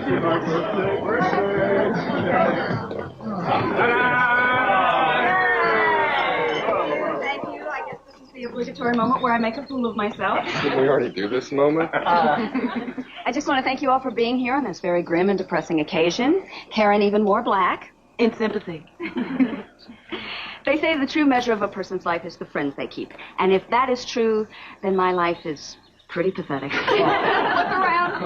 Thank you. I guess this is the obligatory moment where I make a fool of myself. Didn't we already do this moment? I just want to thank you all for being here on this very grim and depressing occasion. Karen even more black. In sympathy. They say the true measure of a person's life is the friends they keep. And if that is true, then my life is pretty pathetic. Look around.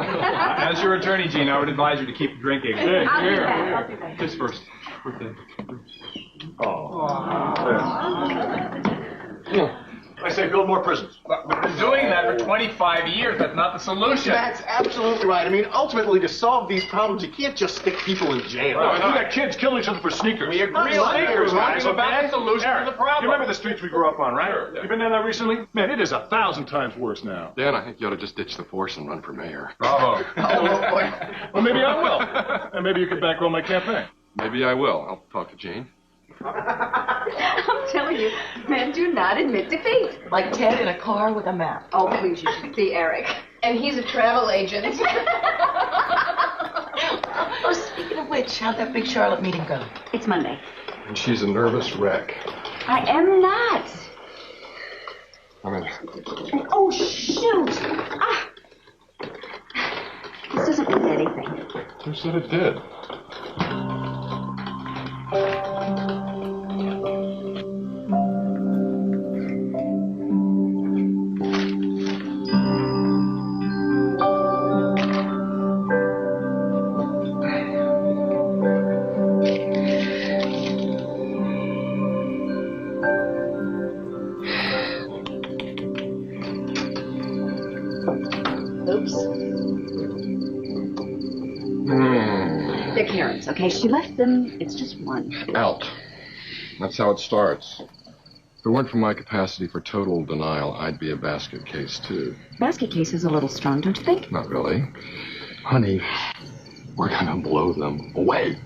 As your attorney, Gene, I would advise you to keep drinking. Hey, I'll do that. This first. I say build more prisons. We've been doing that for 25 years. That's not the solution. That's absolutely right. I mean, ultimately, to solve these problems, you can't just stick people in jail. No, You got kids killing each other for sneakers. We agree on sneakers. We're talking about the solution to the problem. You remember the streets we grew up on, right? Sure, yeah. You been down there recently? Man, it is 1,000 times worse now. Dan, I think you ought to just ditch the force and run for mayor. Bravo. Well, maybe I will. And maybe you could bankroll my campaign. Maybe I will. I'll talk to Jane. I'm telling you, men do not admit defeat. Like Ted in a car with a map. Oh, please, you should see Eric. And he's a travel agent. Oh, speaking of which, how'd that big Charlotte meeting go? It's Monday. And she's a nervous wreck. I am not. I mean, Oh, shoot. Ah. This doesn't mean anything. who said it did? Oops. They're Karen's, okay? She left them. It's just one. Out. That's how it starts. If it weren't for my capacity for total denial, I'd be a basket case, too. Basket case is a little strong, don't you think? Not really. Honey, we're gonna blow them away.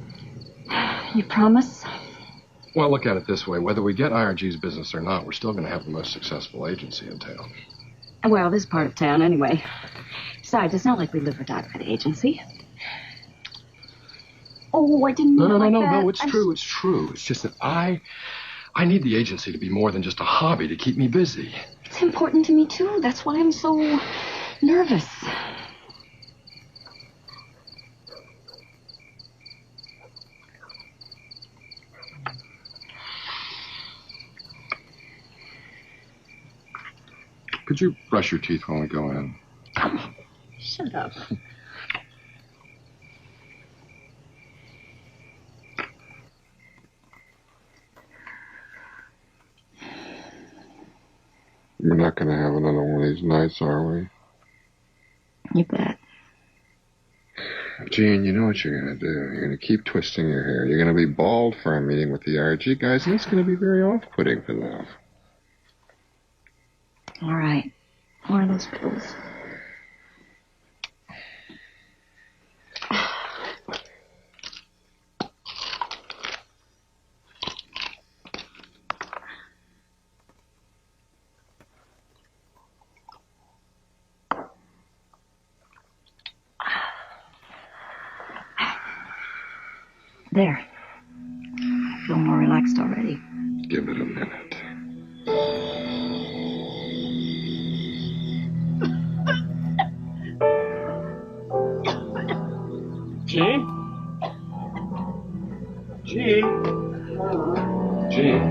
You promise? Well, look at it this way. Whether we get IRG's business or not, we're still gonna have the most successful agency in town. Well, this part of town, anyway. Besides, it's not like we live or die by the agency. Oh, I didn't mean it like that. No, it's true, it's true. It's just that I need the agency to be more than just a hobby to keep me busy. It's important to me, too. That's why I'm so nervous. Could you brush your teeth when we go in? Shut up. We're not going to have another one of these nights, are we? You bet. Gene, you know what you're going to do. You're going to keep twisting your hair. You're going to be bald for our meeting with the RG guys, and it's going to be very off-putting for them. All right. One of those pills. There. I feel more relaxed already. Give it a minute. Gene? Gene? Gene.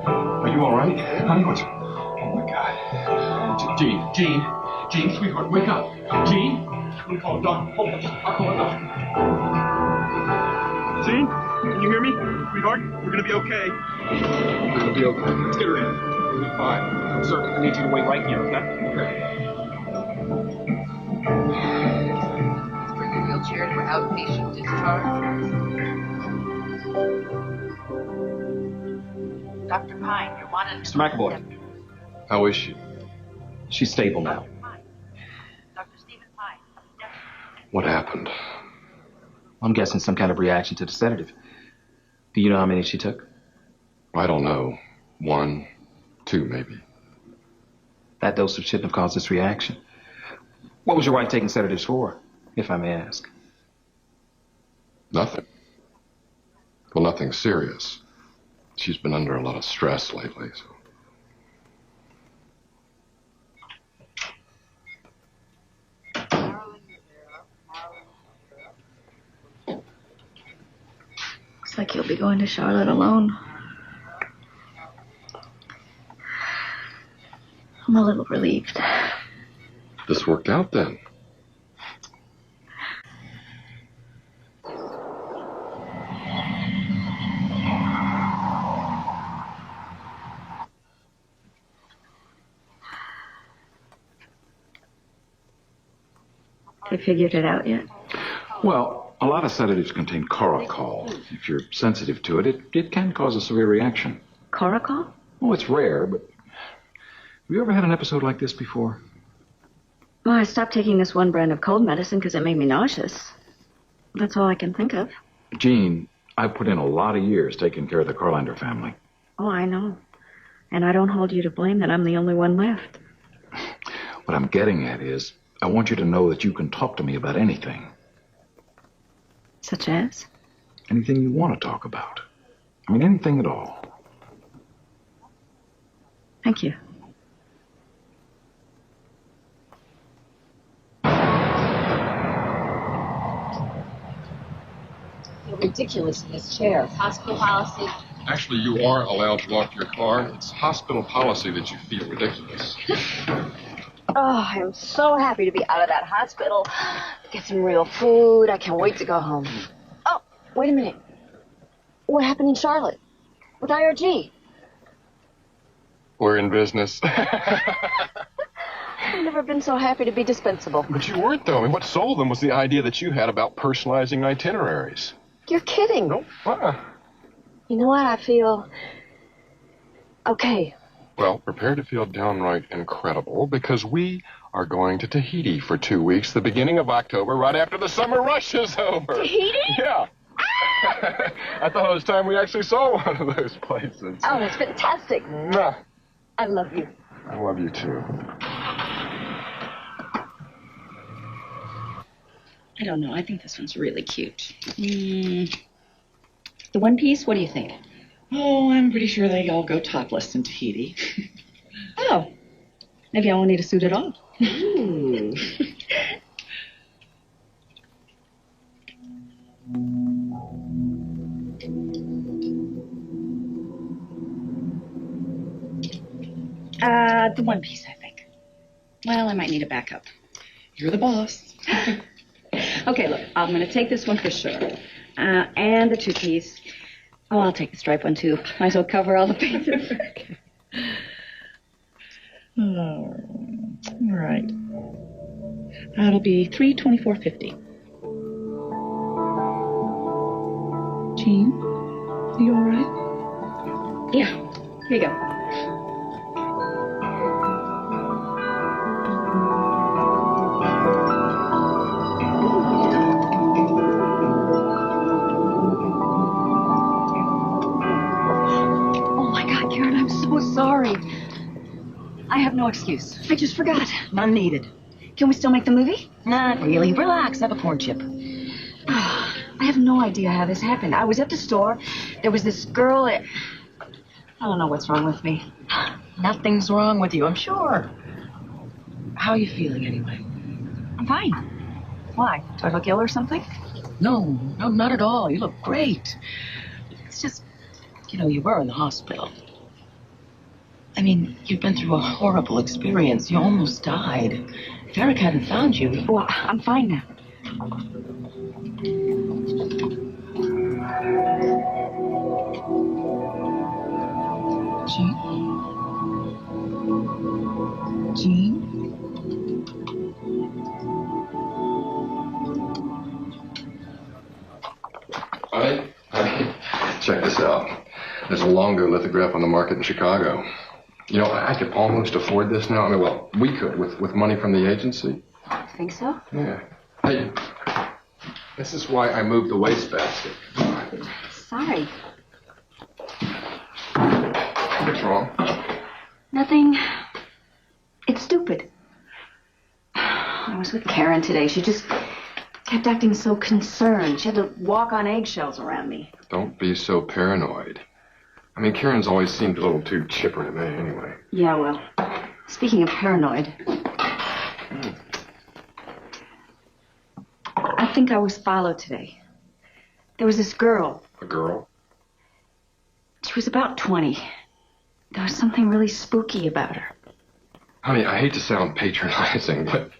Are you all right? Honey, what's... Oh, my God. Gene, sweetheart, wake up. Gene? We call a doctor. Hold on. I'll call a doctor. Gene? Can you hear me? Sweetheart, we're going to be okay. We're going to be okay. Let's get her in. We'll be fine. Sir, I need you to wait right here, okay? Bring your wheelchair for outpatient discharge. Dr. Pine, you're wanted. Mr. McAvoy. How is she? She's stable now. Dr. Stephen Pine. What happened? I'm guessing some kind of reaction to the sedative. Do you know how many she took? I don't know. 1, 2, maybe. That dosage shouldn't have caused this reaction. What was your wife taking sedatives for, if I may ask? Nothing. Well, nothing serious. She's been under a lot of stress lately, so. Looks like you'll be going to Charlotte alone. I'm a little relieved. This worked out then. They figured it out yet? Well, a lot of sedatives contain coracol. If you're sensitive to it, it can cause a severe reaction. Coracol? Oh, it's rare, but have you ever had an episode like this before? Well, I stopped taking this one brand of cold medicine because it made me nauseous. That's all I can think of. Jean, I've put in a lot of years taking care of the Carlander family. Oh, I know. And I don't hold you to blame that I'm the only one left. What I'm getting at is, I want you to know that you can talk to me about anything. Such as? Anything you want to talk about. I mean, anything at all. Thank you. You're ridiculous in this chair. Hospital policy. Actually, you are allowed to walk to your car. It's hospital policy that you feel ridiculous. Oh, I'm so happy to be out of that hospital. Get some real food. I can't wait to go home. Oh, wait a minute. What happened in Charlotte? With IRG? We're in business. I've never been so happy to be dispensable. But you weren't, though. I mean, what sold them was the idea that you had about personalizing itineraries. You're kidding. Nope. You know what? I feel okay. Well, prepare to feel downright incredible, because we are going to Tahiti for 2 weeks, the beginning of October, right after the summer rush is over. Tahiti? Yeah. I thought it was time we actually saw one of those places. Oh, that's fantastic. Mwah. I love you. I love you, too. I don't know. I think this one's really cute. The one piece, what do you think? Oh, I'm pretty sure they all go topless in Tahiti. Oh, maybe I won't need a suit at all. Ooh. The one piece, I think. Well, I might need a backup. You're the boss. Okay, look, I'm going to take this one for sure. And the two-piece. Oh, I'll take the striped one, too. Might as well cover all the bases. Oh, all right. That'll be $324.50. Jean, are you all right? Yeah, here you go. Sorry. I have no excuse. I just forgot. None needed. Can we still make the movie? Not really. Relax. Have a corn chip. I have no idea how this happened. I was at the store. There was this girl. I don't know what's wrong with me. Nothing's wrong with you, I'm sure. How are you feeling anyway? I'm fine. Why? Do I look ill or something? No, not at all. You look great. It's just, you were in the hospital. I mean, you've been through a horrible experience. You almost died. If Eric hadn't found you... Well, I'm fine now. Jean? Honey, check this out. There's a Longo lithograph on the market in Chicago. I could almost afford this now. I mean, well, we could with money from the agency. You think so? Yeah. Hey, this is why I moved the wastebasket. Sorry. What's wrong? Nothing. It's stupid. I was with Karen today. She just kept acting so concerned. She had to walk on eggshells around me. Don't be so paranoid. I mean, Karen's always seemed a little too chipper to me anyway. Yeah, well, speaking of paranoid, I think I was followed today. There was this girl. A girl? She was about 20. There was something really spooky about her. Honey, I hate to sound patronizing, but...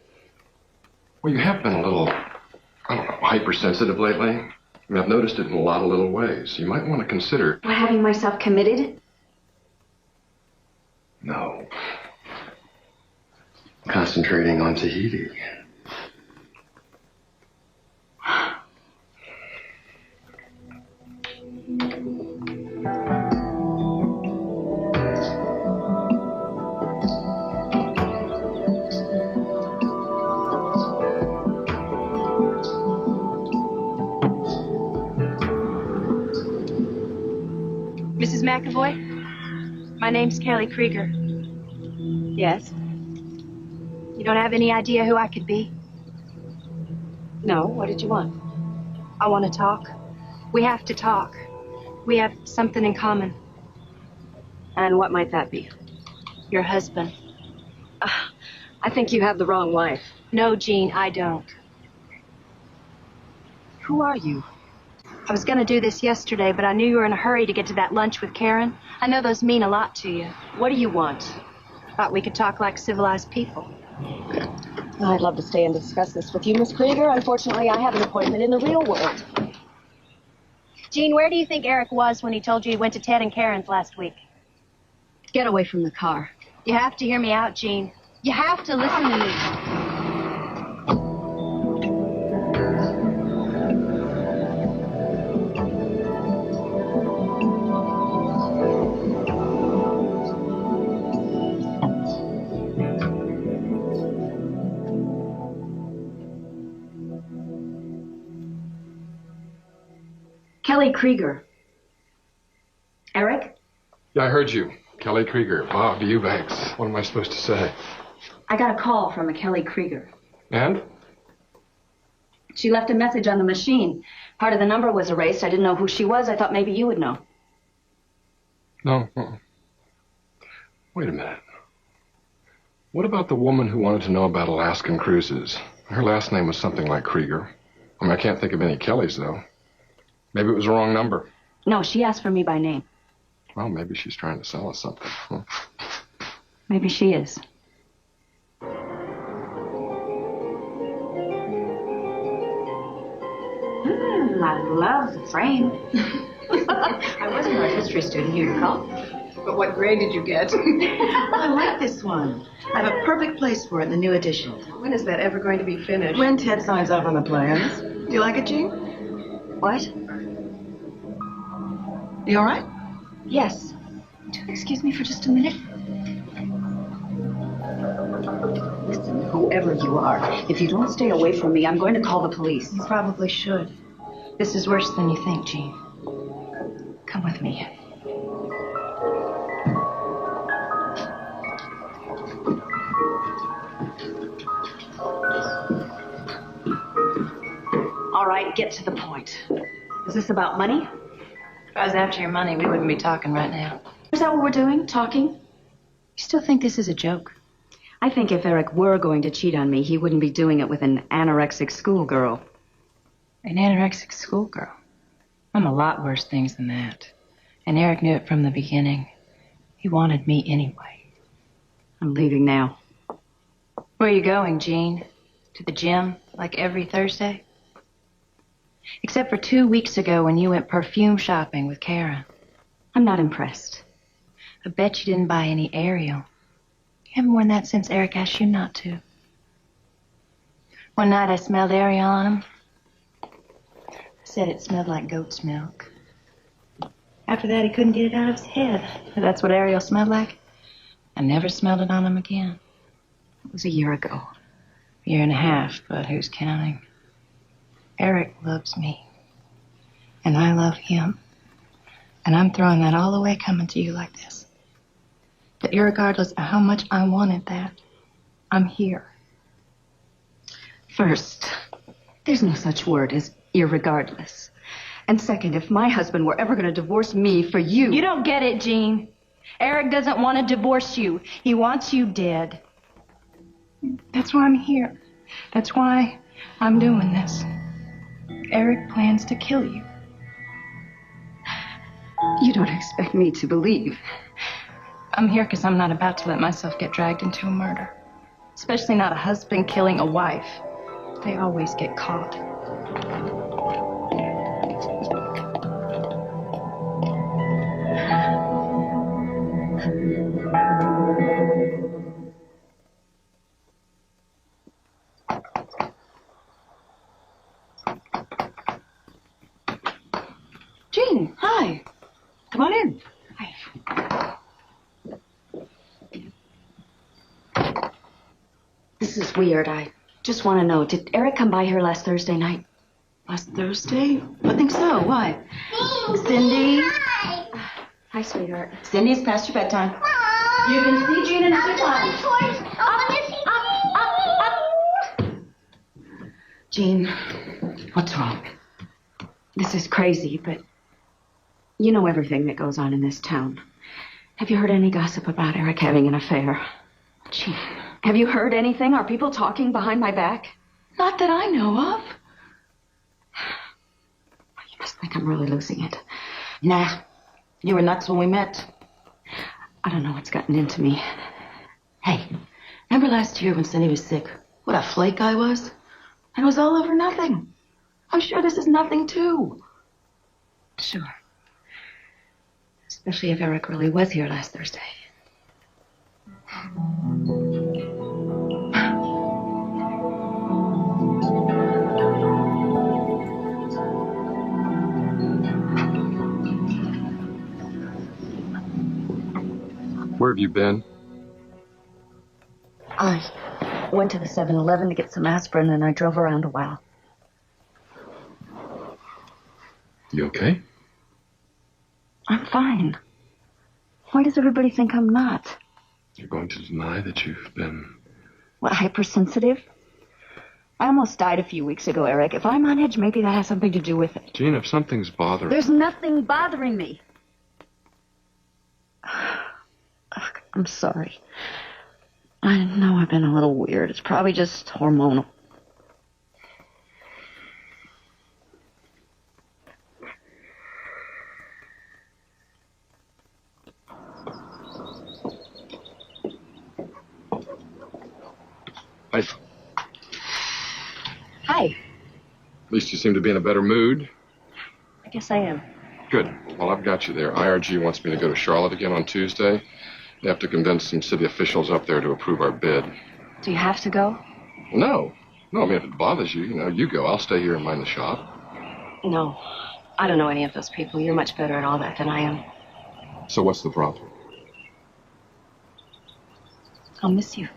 Well, you have been a little, I don't know, hypersensitive lately. I mean, I've noticed it in a lot of little ways. You might want to consider... What, having myself committed? No. Concentrating on Tahiti. Mrs. McAvoy? My name's Kelly Krieger. Yes. You don't have any idea who I could be? No, what did you want? I want to talk. We have to talk. We have something in common. And what might that be? Your husband. I think you have the wrong wife. No, Jean, I don't. Who are you? I was going to do this yesterday, but I knew you were in a hurry to get to that lunch with Karen. I know those mean a lot to you. What do you want? Thought we could talk like civilized people. I'd love to stay and discuss this with you, Miss Krieger. Unfortunately, I have an appointment in the real world. Jean, where do you think Eric was when he told you he went to Ted and Karen's last week? Get away from the car. You have to hear me out, Jean. You have to listen to me. Kelly Krieger. Eric? Yeah, I heard you. Kelly Krieger. Bob Eubanks. What am I supposed to say? I got a call from a Kelly Krieger. And? She left a message on the machine. Part of the number was erased. I didn't know who she was. I thought maybe you would know. No. Wait a minute. What about the woman who wanted to know about Alaskan cruises? Her last name was something like Krieger. I mean, I can't think of any Kellys, though. Maybe it was the wrong number. No, she asked for me by name. Well, maybe she's trying to sell us something. Maybe she is. I love the frame. I was an art history student, you recall. But what grade did you get? I like this one. I have a perfect place for it in the new edition. When is that ever going to be finished? When Ted signs off on the plans. Do you like it, Jean? What? You all right? Yes. Excuse me for just a minute. Listen, whoever you are, if you don't stay away from me, I'm going to call the police. You probably should. This is worse than you think, Jean. Come with me. All right, get to the point. Is this about money? If I was after your money, we wouldn't be talking right now. Is that what we're doing? Talking? You still think this is a joke? I think if Eric were going to cheat on me, he wouldn't be doing it with an anorexic schoolgirl. An anorexic schoolgirl? I'm a lot worse things than that. And Eric knew it from the beginning. He wanted me anyway. I'm leaving now. Where are you going, Jean? To the gym, like every Thursday? Except for 2 weeks ago when you went perfume shopping with Karen. I'm not impressed. I bet you didn't buy any Ariel. You haven't worn that since Eric asked you not to. One night I smelled Ariel on him. I said it smelled like goat's milk. After that, he couldn't get it out of his head. If that's what Ariel smelled like, I never smelled it on him again. It was a year ago. A year and a half, but who's counting? Eric loves me. And I love him. And I'm throwing that all away coming to you like this. But irregardless of how much I wanted that, I'm here. First, There's no such word as irregardless. And second, if my husband were ever going to divorce me for you... You don't get it, Jean. Eric doesn't want to divorce you. He wants you dead. That's why I'm here. That's why I'm doing this. Eric plans to kill you. You don't expect me to believe. I'm here because I'm not about to let myself get dragged into a murder. Especially not a husband killing a wife. They always get caught. Jean, hi. Come on in. Hi. This is weird. I just want to know, did Eric come by here last Thursday night? Last Thursday? I think so. Why? Cindy? Hi, sweetheart. Cindy, it's past your bedtime. You can see Jean in a few times. Jean, what's wrong? This is crazy, but you know everything that goes on in this town. Have you heard any gossip about Eric having an affair? Jean. Have you heard anything? Are people talking behind my back? Not that I know of. You must think I'm really losing it. Nah. You were nuts when we met. I don't know what's gotten into me. Hey, remember last year when Cindy was sick? What a flake I was? And it was all over nothing. I'm sure this is nothing, too. Sure. Especially if Eric really was here last Thursday. Where have you been? I went to the 7-Eleven to get some aspirin, and I drove around a while. You okay? I'm fine. Why does everybody think I'm not? You're going to deny that you've been... What, hypersensitive? I almost died a few weeks ago, Eric. If I'm on edge, maybe that has something to do with it. Jean, if something's bothering... There's nothing bothering me. Ugh, I'm sorry. I know I've been a little weird. It's probably just hormonal. Hi. At least you seem to be in a better mood. I guess I am. Good. Well, I've got you there. IRG wants me to go to Charlotte again on Tuesday. They have to convince some city officials up there to approve our bid. Do you have to go? No. No, I mean, if it bothers you, you go. I'll stay here and mind the shop. No. I don't know any of those people. You're much better at all that than I am. So what's the problem? I'll miss you.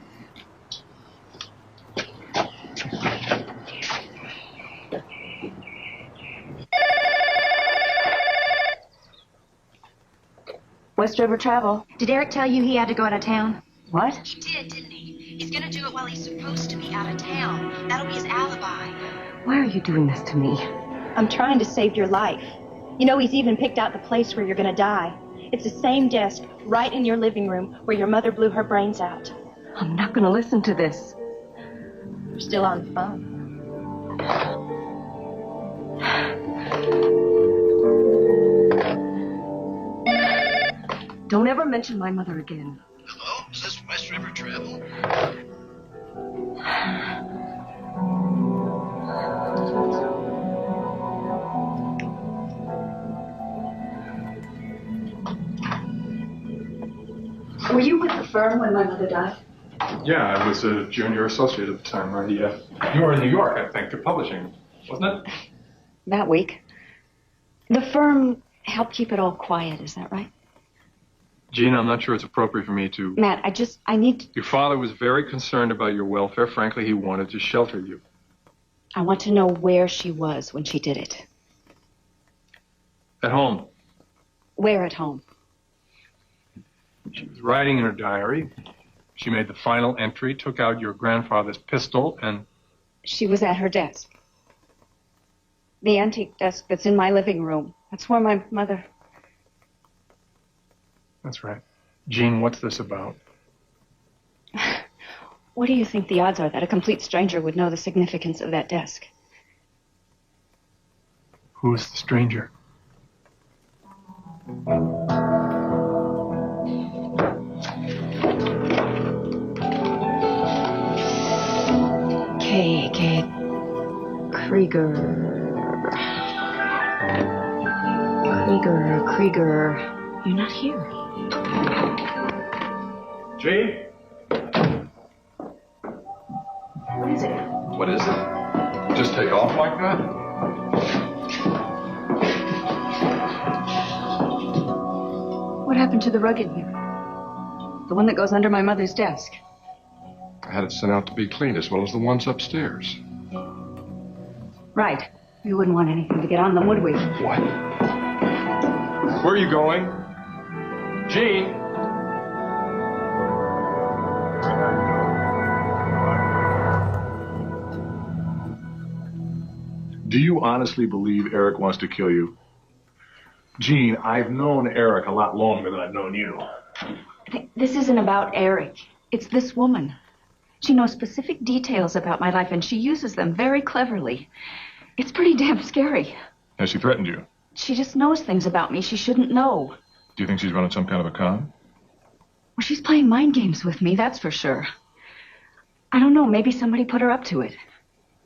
West River Travel. Did Eric tell you he had to go out of town? What? He did, didn't he? He's gonna do it while he's supposed to be out of town. That'll be his alibi. Why are you doing this to me? I'm trying to save your life. You know, he's even picked out the place where you're gonna die. It's the same desk right in your living room where your mother blew her brains out. I'm not going to listen to this. You're still on the phone. Don't ever mention my mother again. Hello? Is this West River Travel? Were you with the firm when my mother died? Yeah, I was a junior associate at the time, right? Yeah. You were in New York, I think, publishing, wasn't it? That week. The firm helped keep it all quiet, is that right? Jean, I'm not sure it's appropriate for me to... Matt, I need to... Your father was very concerned about your welfare. Frankly, he wanted to shelter you. I want to know where she was when she did it. At home. Where at home? She was writing in her diary. She made the final entry, took out your grandfather's pistol, and... She was at her desk. The antique desk that's in my living room. That's where my mother... That's right. Jean, what's this about? What do you think the odds are that a complete stranger would know the significance of that desk? Who's the stranger? K. Krieger. You're not here. Gene? What is it? What is it? Just take off like that? What happened to the rug in here? The one that goes under my mother's desk. I had it sent out to be cleaned as well as the ones upstairs. Right. We wouldn't want anything to get on them, would we? What? Where are you going? Gene? Do you honestly believe Eric wants to kill you? Gene, I've known Eric a lot longer than I've known you. This isn't about Eric. It's this woman. She knows specific details about my life, and she uses them very cleverly. It's pretty damn scary. Has she threatened you? She just knows things about me she shouldn't know. Do you think she's running some kind of a con? Well, she's playing mind games with me, that's for sure. I don't know, maybe somebody put her up to it.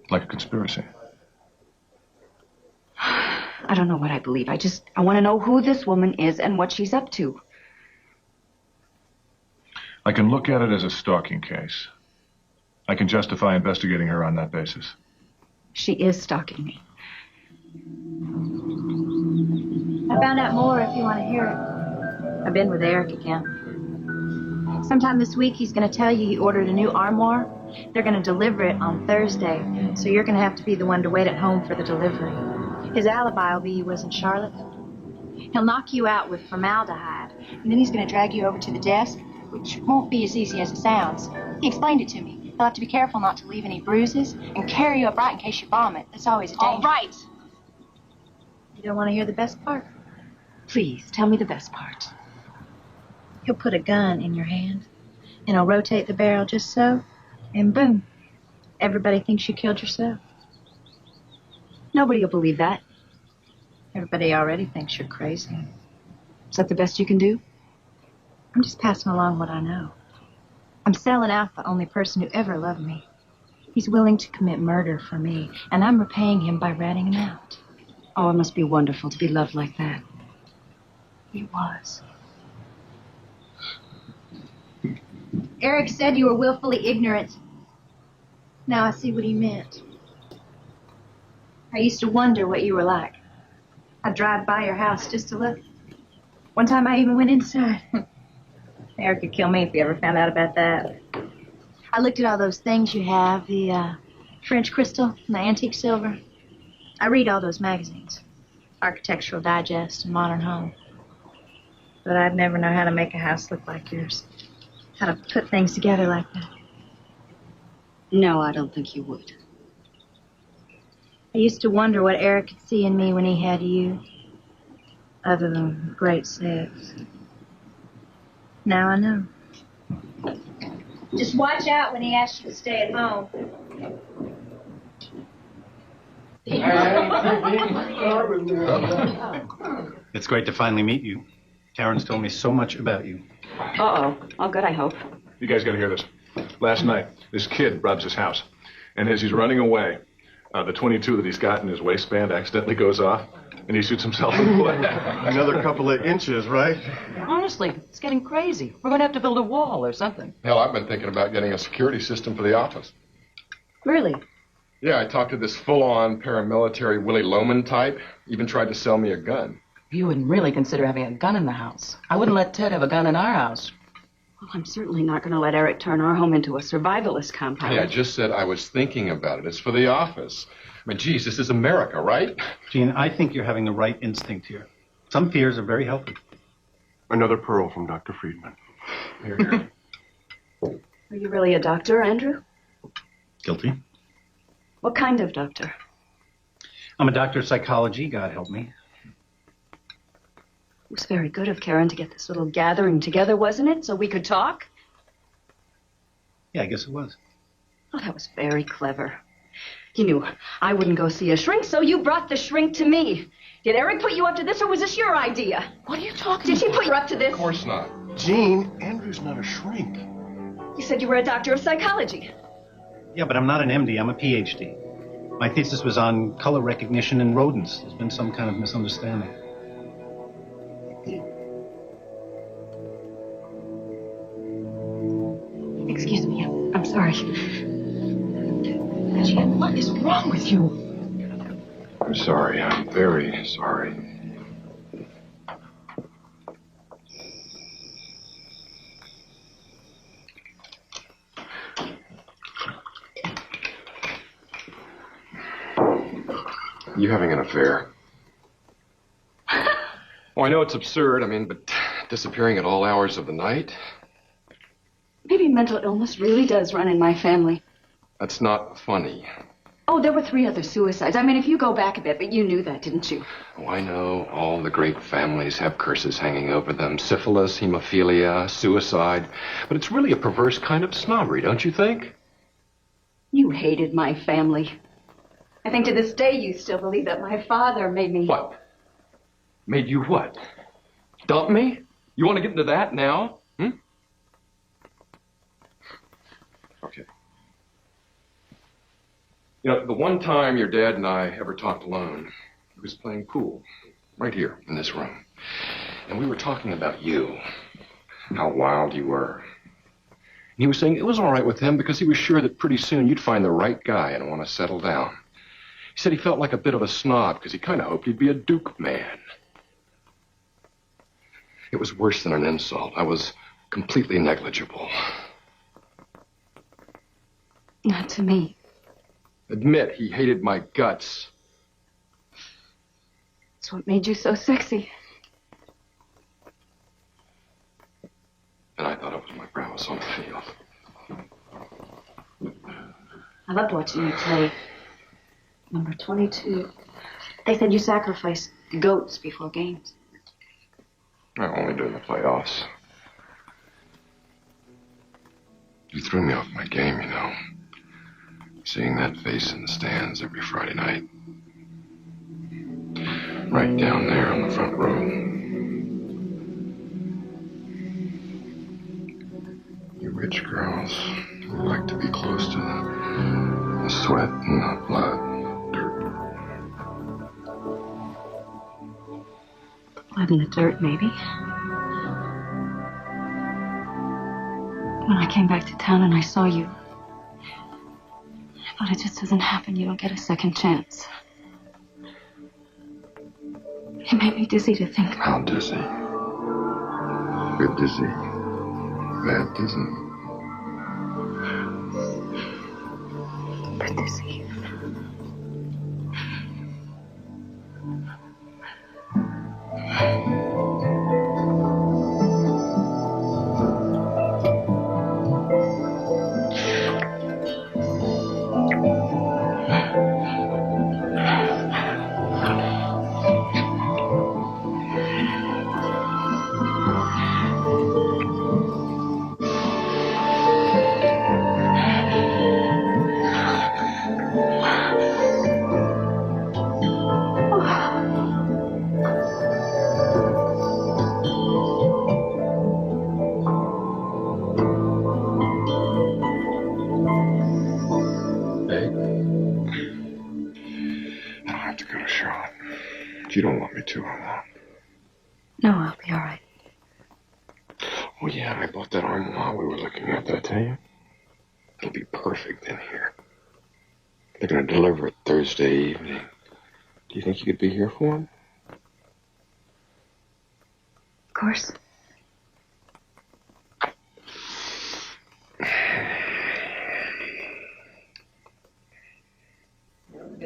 Like a conspiracy? I don't know what I believe. I want to know who this woman is and what she's up to. I can look at it as a stalking case. I can justify investigating her on that basis. She is stalking me. I found out more if you want to hear it. I've been with Eric again. Sometime this week, he's going to tell you he ordered a new armoire. They're going to deliver it on Thursday, so you're going to have to be the one to wait at home for the delivery. His alibi will be you was in Charlotte. He'll knock you out with formaldehyde, and then he's going to drag you over to the desk, which won't be as easy as it sounds. He explained it to me. You'll have to be careful not to leave any bruises and carry you upright in case you vomit. That's always a danger. All right. You don't want to hear the best part? Please, tell me the best part. He'll put a gun in your hand, and he'll rotate the barrel just so, and boom. Everybody thinks you killed yourself. Nobody will believe that. Everybody already thinks you're crazy. Is that the best you can do? I'm just passing along what I know. I'm selling out the only person who ever loved me. He's willing to commit murder for me, and I'm repaying him by ratting him out. Oh, it must be wonderful to be loved like that. He was. Eric said you were willfully ignorant. Now I see what he meant. I used to wonder what you were like. I'd drive by your house just to look. One time I even went inside. Eric could kill me if he ever found out about that. I looked at all those things you have, the French crystal and the antique silver. I read all those magazines, Architectural Digest and Modern Home. But I'd never know how to make a house look like yours. How to put things together like that. No, I don't think you would. I used to wonder what Eric could see in me when he had you, other than great sex. Now I know. Just watch out when he asks you to stay at home. It's great to finally meet you. Karen's told me so much about you. Uh-oh. All good, I hope. You guys got to hear this. Last night, this kid robs his house. And as he's running away, the .22 that he's got in his waistband accidentally goes off, and he shoots himself in the leg. Another couple of inches, right? Honestly, it's getting crazy. We're going to have to build a wall or something. Hell, I've been thinking about getting a security system for the office. Really? Yeah, I talked to this full-on paramilitary Willie Loman type. Even tried to sell me a gun. You wouldn't really consider having a gun in the house. I wouldn't let Ted have a gun in our house. Well, I'm certainly not going to let Eric turn our home into a survivalist compound. Hey, I just said I was thinking about it. It's for the office. I mean, geez, this is America, right? Gene, I think you're having the right instinct here. Some fears are very healthy. Another pearl from Dr. Friedman. Here, here. Are you really a doctor, Andrew? Guilty. What kind of doctor? I'm a doctor of psychology, God help me. It was very good of Karen to get this little gathering together, wasn't it? So we could talk? Yeah, I guess it was. Oh, that was very clever. You knew I wouldn't go see a shrink, so you brought the shrink to me. Did Eric put you up to this, or was this your idea? What are you talking about? Did she put you up to this? Of course not. Gene, Andrew's not a shrink. You said you were a doctor of psychology. Yeah, but I'm not an MD, I'm a PhD. My thesis was on color recognition in rodents. There's been some kind of misunderstanding. Excuse me, I'm sorry. Jim, what is wrong with you? I'm sorry. I'm very sorry. You having an affair? Oh, I know it's absurd. I mean, but disappearing at all hours of the night? Maybe mental illness really does run in my family. That's not funny. Oh, there were 3 other suicides. I mean, if you go back a bit, but you knew that, didn't you? Oh, I know. All the great families have curses hanging over them. Syphilis, hemophilia, suicide. But it's really a perverse kind of snobbery, don't you think? You hated my family. I think to this day you still believe that my father made me... What? Made you what? Dump me? You want to get into that now? Okay. You know, the one time your dad and I ever talked alone, he was playing pool, right here in this room. And we were talking about you, how wild you were. And he was saying it was all right with him because he was sure that pretty soon you'd find the right guy and want to settle down. He said he felt like a bit of a snob because he kind of hoped he'd be a Duke man. It was worse than an insult. I was completely negligible. Not to me. Admit he hated my guts. It's what made you so sexy. And I thought it was my prowess on the field. I loved watching you play. Number 22. They said you sacrificed goats before games. I only do in the playoffs. You threw me off my game, you know. Seeing that face in the stands every Friday night. Right down there on the front row. You rich girls who like to be close to the sweat and the blood, dirt. Blood in the dirt, maybe. When I came back to town and I saw you, I thought it just doesn't happen. You don't get a second chance. It made me dizzy to think. How dizzy? Good dizzy. Bad dizzy. Good dizzy. You don't want me to, I won't. No, I'll be all right. Oh, yeah, I bought that armoire we were looking at. Did I tell you? It'll be perfect in here. They're going to deliver it Thursday evening. Do you think you could be here for them? Of course.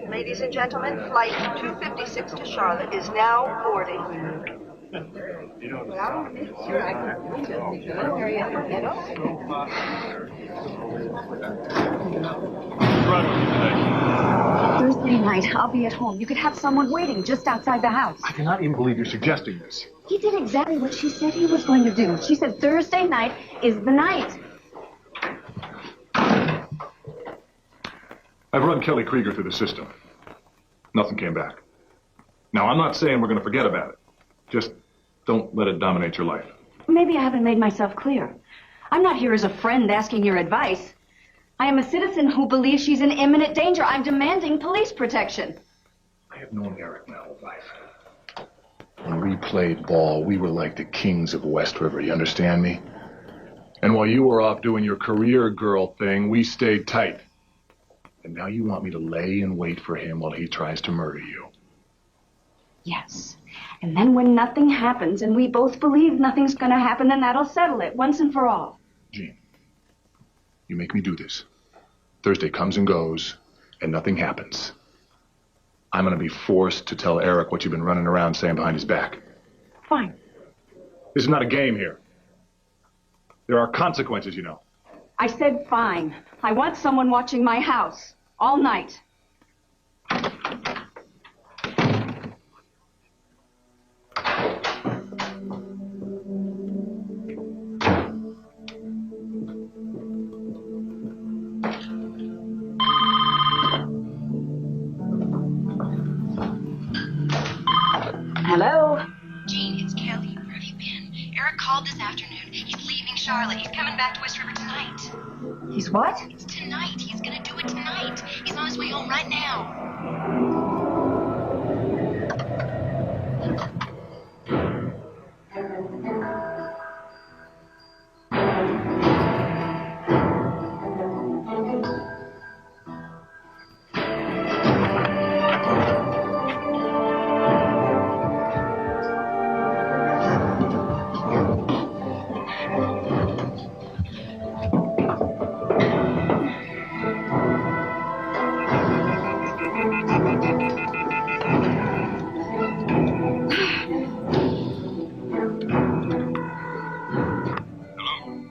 Ladies and gentlemen, flight 256 to Charlotte is now boarding. But I want to make sure I can do this because I'm very get Thursday night, I'll be at home. You could have someone waiting just outside the house. I cannot even believe you're suggesting this. He did exactly what she said he was going to do. She said Thursday night is the night. I've run Kelly Krieger through the system. Nothing came back. Now, I'm not saying we're going to forget about it. Just don't let it dominate your life. Maybe I haven't made myself clear. I'm not here as a friend asking your advice. I am a citizen who believes she's in imminent danger. I'm demanding police protection. I have known Eric my whole life. When we played ball, we were like the kings of West River, you understand me? And while you were off doing your career girl thing, we stayed tight. And now you want me to lay in wait for him while he tries to murder you. Yes. And then when nothing happens and we both believe nothing's going to happen, then that'll settle it once and for all. Jean, you make me do this. Thursday comes and goes, and nothing happens. I'm going to be forced to tell Eric what you've been running around saying behind his back. Fine. This is not a game here. There are consequences, you know. I said fine. I want someone watching my house all night. Hello? Jean, it's Kelly. Where have you been? Eric called this afternoon. He's leaving Charlotte. He's coming back to West River tonight. He's what? It's tonight. He's gonna do it tonight. He's on his way home right now.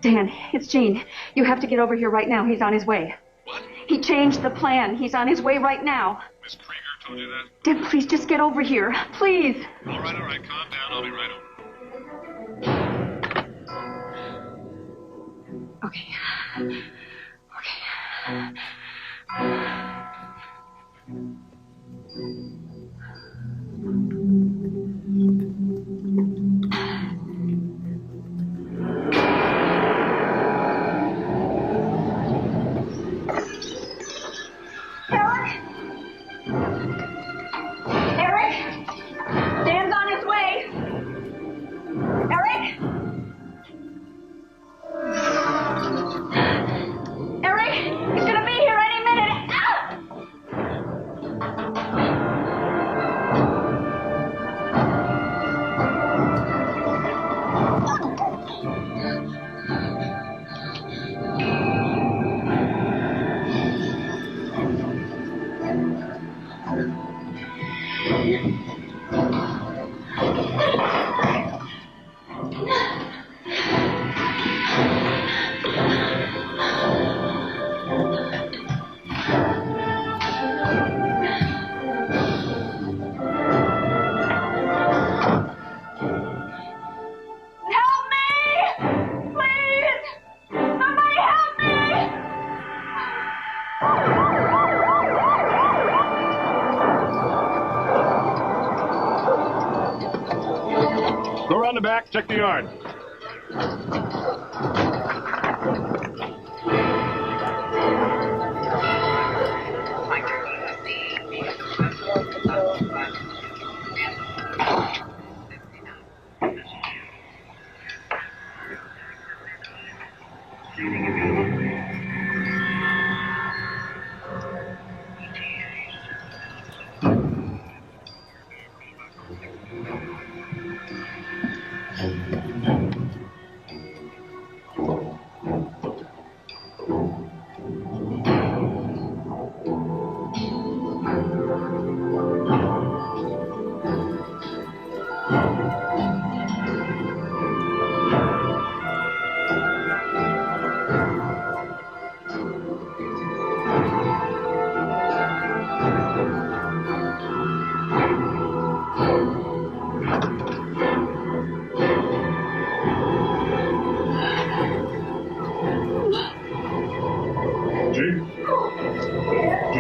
Dan, it's Jean. You have to get over here right now. He's on his way. What? He changed the plan. He's on his way right now. Miss Krieger told you that? Dan, please just get over here. Please. All right, calm down. I'll be right over. Okay. Eric! Dan's on his way! Eric! Eric! He's gonna be here any minute! Ah! Help me! Please! Somebody help me! Go around the back, check the yard.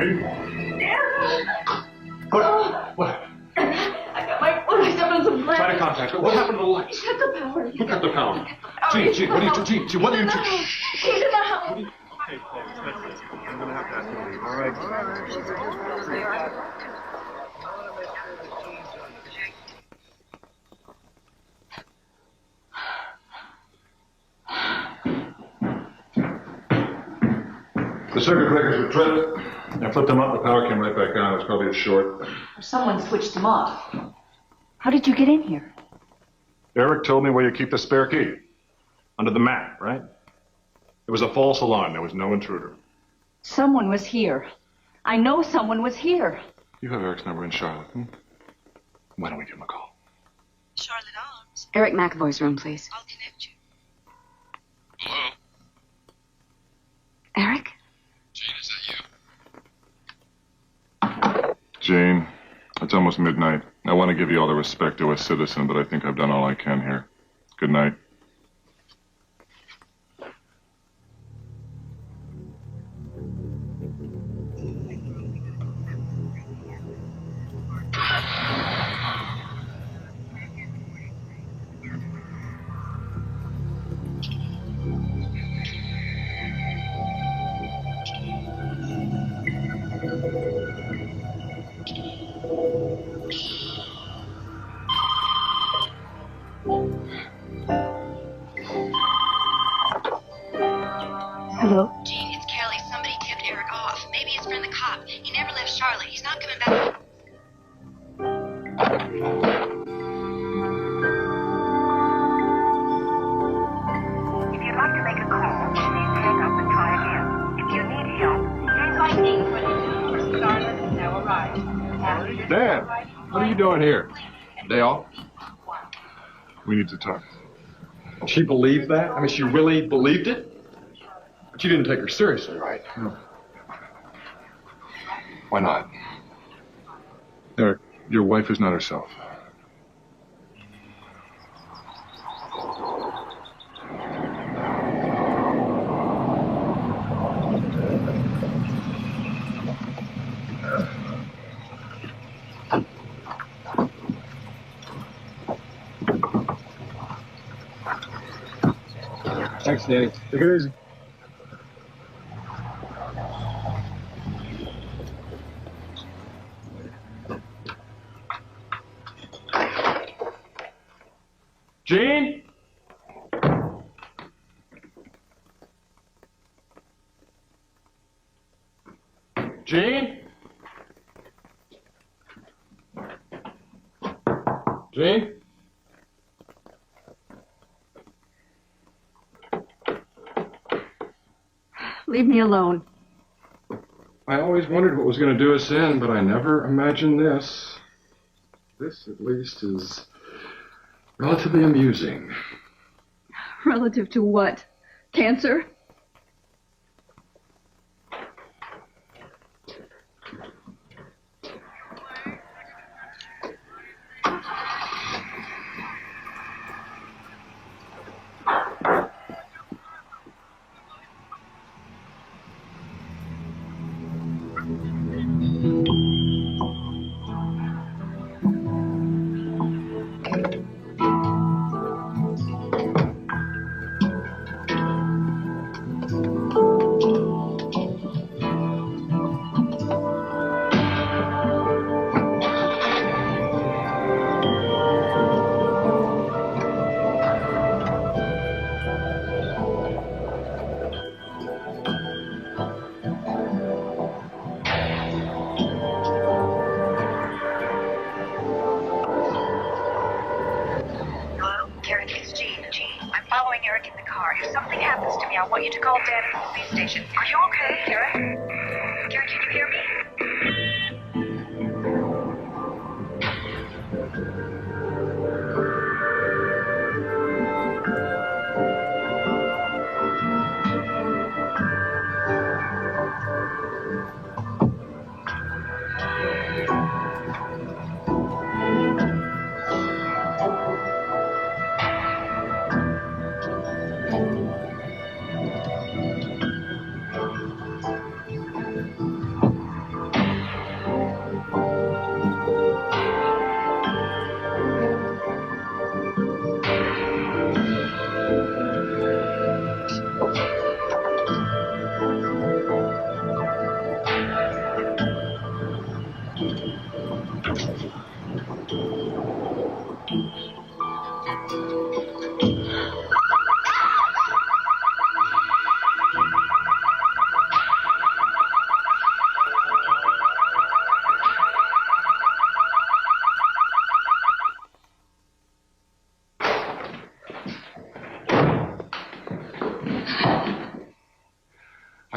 Jane? What? I got my foot. I stepped on some glass. Try to contact her. What happened to the lights? Cut the power. Who cut the power? Oh, Gene, what are you doing? Gene, what are you doing? He's in the house. Hey, folks, that's it. I'm going to have to ask you to leave. All right? The circuit breakers were tripped. I flipped them up. The power came right back on. It was probably a short. Or someone switched them off. How did you get in here? Eric told me where you keep the spare key. Under the mat, right? It was a false alarm. There was no intruder. Someone was here. I know someone was here. You have Eric's number in Charlotte. Why don't we give him a call? Charlotte Arms. Eric McAvoy's room, please. I'll connect you. Hello? Eric? Jane, is that you? Jane, it's almost midnight. I want to give you all the respect due a citizen, but I think I've done all I can here. Good night. Hello? Gene, it's Kelly. Somebody tipped Eric off. Maybe his friend the cop. He never left Charlotte. He's not coming back. If you'd like to make a call, please hang up and try again. If you need help, hang lightning 22 Charlotte has now arrived. Dan, what are you doing here? Day off? We need to talk. She believed that? I mean, she really believed it? But you didn't take her seriously, right? No. Why not? Eric, your wife is not herself. Thanks, Danny. Take it easy. Gene? Gene? Gene? Leave me alone. I always wondered what was going to do us in, but I never imagined this. This, at least, is relatively amusing. Relative to what? Cancer? Eric in the car. If something happens to me, I want you to call Dad at the police station. Are you okay, Karen? Karen, can you hear me?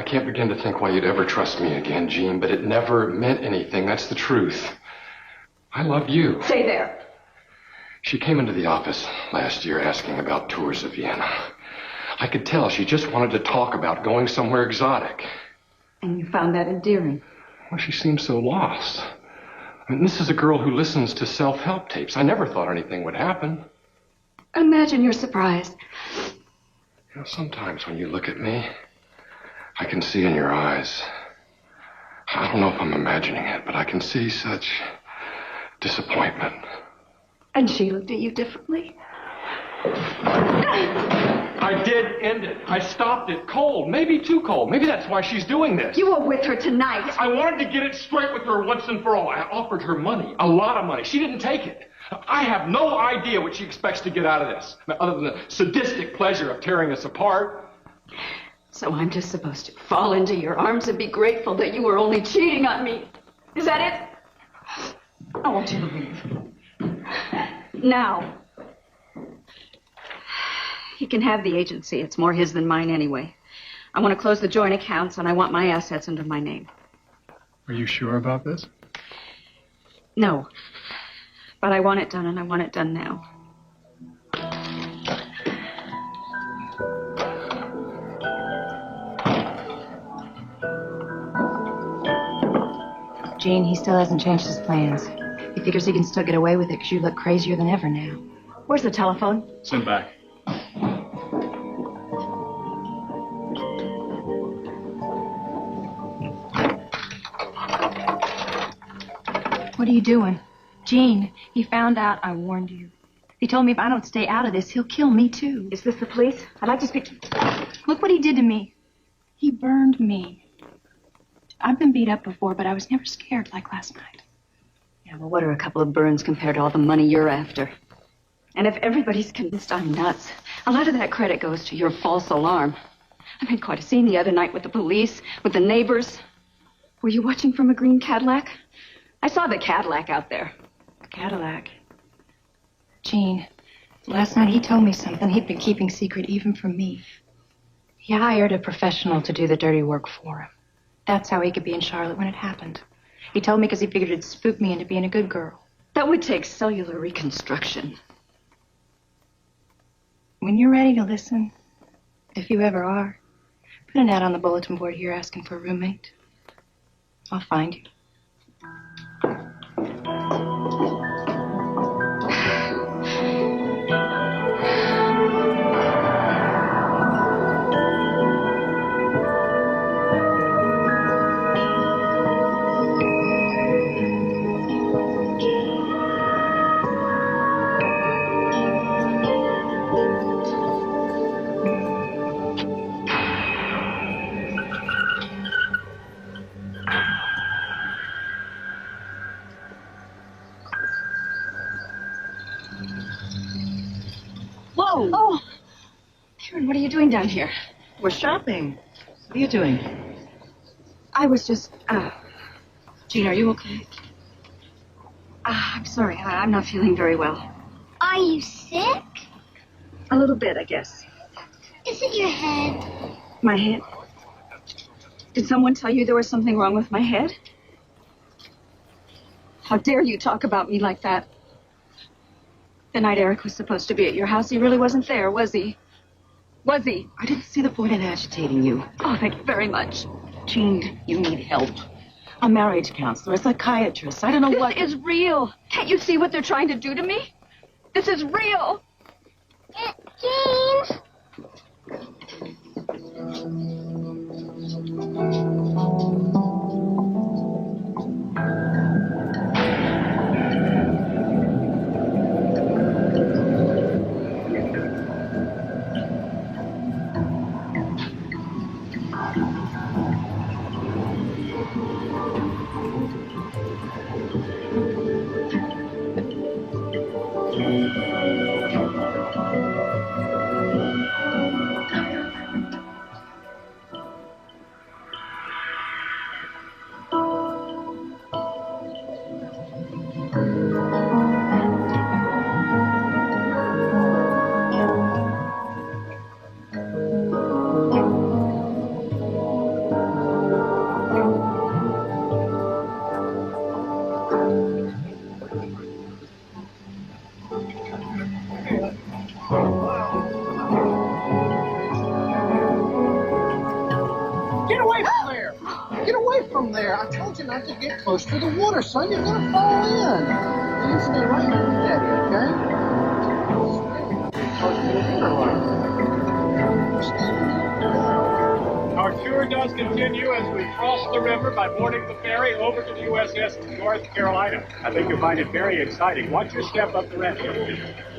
can't begin to think why you'd ever trust me again, Jean, but it never meant anything. That's the truth. I love you. Stay there. She came into the office last year asking about tours of Vienna. I could tell she just wanted to talk about going somewhere exotic. And you found that endearing? Well, she seems so lost. I mean, this is a girl who listens to self-help tapes. I never thought anything would happen. Imagine your surprise. You know, sometimes when you look at me, I can see in your eyes. I don't know if I'm imagining it, but I can see such disappointment. And she looked at you differently? I did end it. I stopped it cold, maybe too cold. Maybe that's why she's doing this. You were with her tonight. I wanted to get it straight with her once and for all. I offered her money, a lot of money. She didn't take it. I have no idea what she expects to get out of this, other than the sadistic pleasure of tearing us apart. So I'm just supposed to fall into your arms and be grateful that you were only cheating on me. Is that it? I want you to leave. Now. He can have the agency. It's more his than mine anyway. I want to close the joint accounts, and I want my assets under my name. Are you sure about this? No. But I want it done, and I want it done now. Jean, he still hasn't changed his plans. He figures he can still get away with it because you look crazier than ever now. Where's the telephone? Send back. What are you doing? Jean, he found out I warned you. He told me if I don't stay out of this, he'll kill me too. Is this the police? I'd like to speak to... Look what he did to me. He burned me. I've been beat up before, but I was never scared like last night. Yeah, well, what are a couple of burns compared to all the money you're after? And if everybody's convinced I'm nuts, a lot of that credit goes to your false alarm. I made quite a scene the other night with the police, with the neighbors. Were you watching from a green Cadillac? I saw the Cadillac out there. The Cadillac? Jean, last night he told me something he'd been keeping secret even from me. He hired a professional to do the dirty work for him. That's how he could be in Charlotte when it happened. He told me because he figured it'd spook me into being a good girl. That would take cellular reconstruction. When you're ready to listen, if you ever are, put an ad on the bulletin board here asking for a roommate. I'll find you. Whoa! Oh! Karen, what are you doing down here? We're shopping. What are you doing? I was just, Jean, are you okay? I'm sorry. I'm not feeling very well. Are you sick? A little bit, I guess. Is it your head? My head? Did someone tell you there was something wrong with my head? How dare you talk about me like that? The night Eric was supposed to be at your house, he really wasn't there, was he? Was he? I didn't see the point in agitating you. Oh, thank you very much. Jean, you need help. A marriage counselor, a psychiatrist. I don't know what... This is real. Can't you see what they're trying to do to me? This is real. Jean? from there. I told you not to get close to the water, son. You're gonna fall in. You stay right here with Daddy, okay? Stay close to the water line. Our tour does continue as we cross the river by boarding the ferry over to the USS North Carolina. I think you'll find it very exciting. Watch your step up the ramp. USS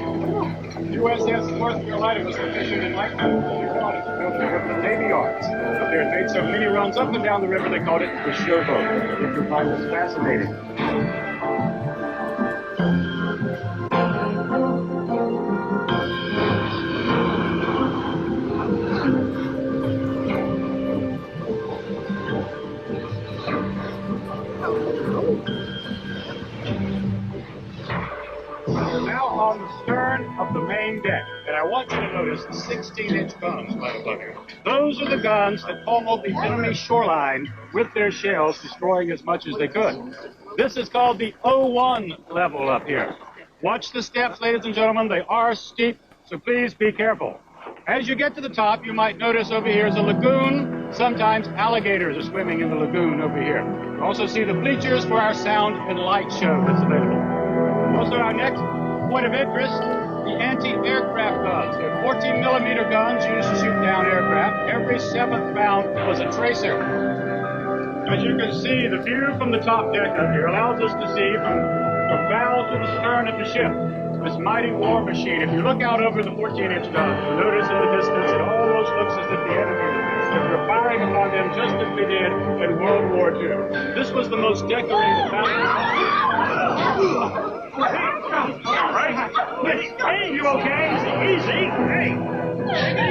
North Carolina was commissioned in 1941 as a built with the Navy Yards. But they had made so many runs up and down the river they called it the showboat. I think you'll find this fascinating. We're now on the stern of the main deck, and I want you to notice the 16-inch guns right above you. Those are the guns that pummeled the enemy shoreline with their shells, destroying as much as they could. This is called the O1 level up here. Watch the steps, ladies and gentlemen. They are steep, so please be careful. As you get to the top, you might notice over here is a lagoon. Sometimes alligators are swimming in the lagoon over here. You also see the bleachers for our sound and light show that's available. Also, our next point of interest, the anti-aircraft guns. They're 14-millimeter guns used to shoot down aircraft. Every seventh round was a tracer. As you can see, the view from the top deck up here allows us to see from bow to the stern of the ship this mighty war machine. If you look out over the 14-inch guns, you'll notice in the distance it almost looks as if the enemy were firing upon them just as we did in World War II. This was the most decorated battle. Hey, you okay? Easy. Hey.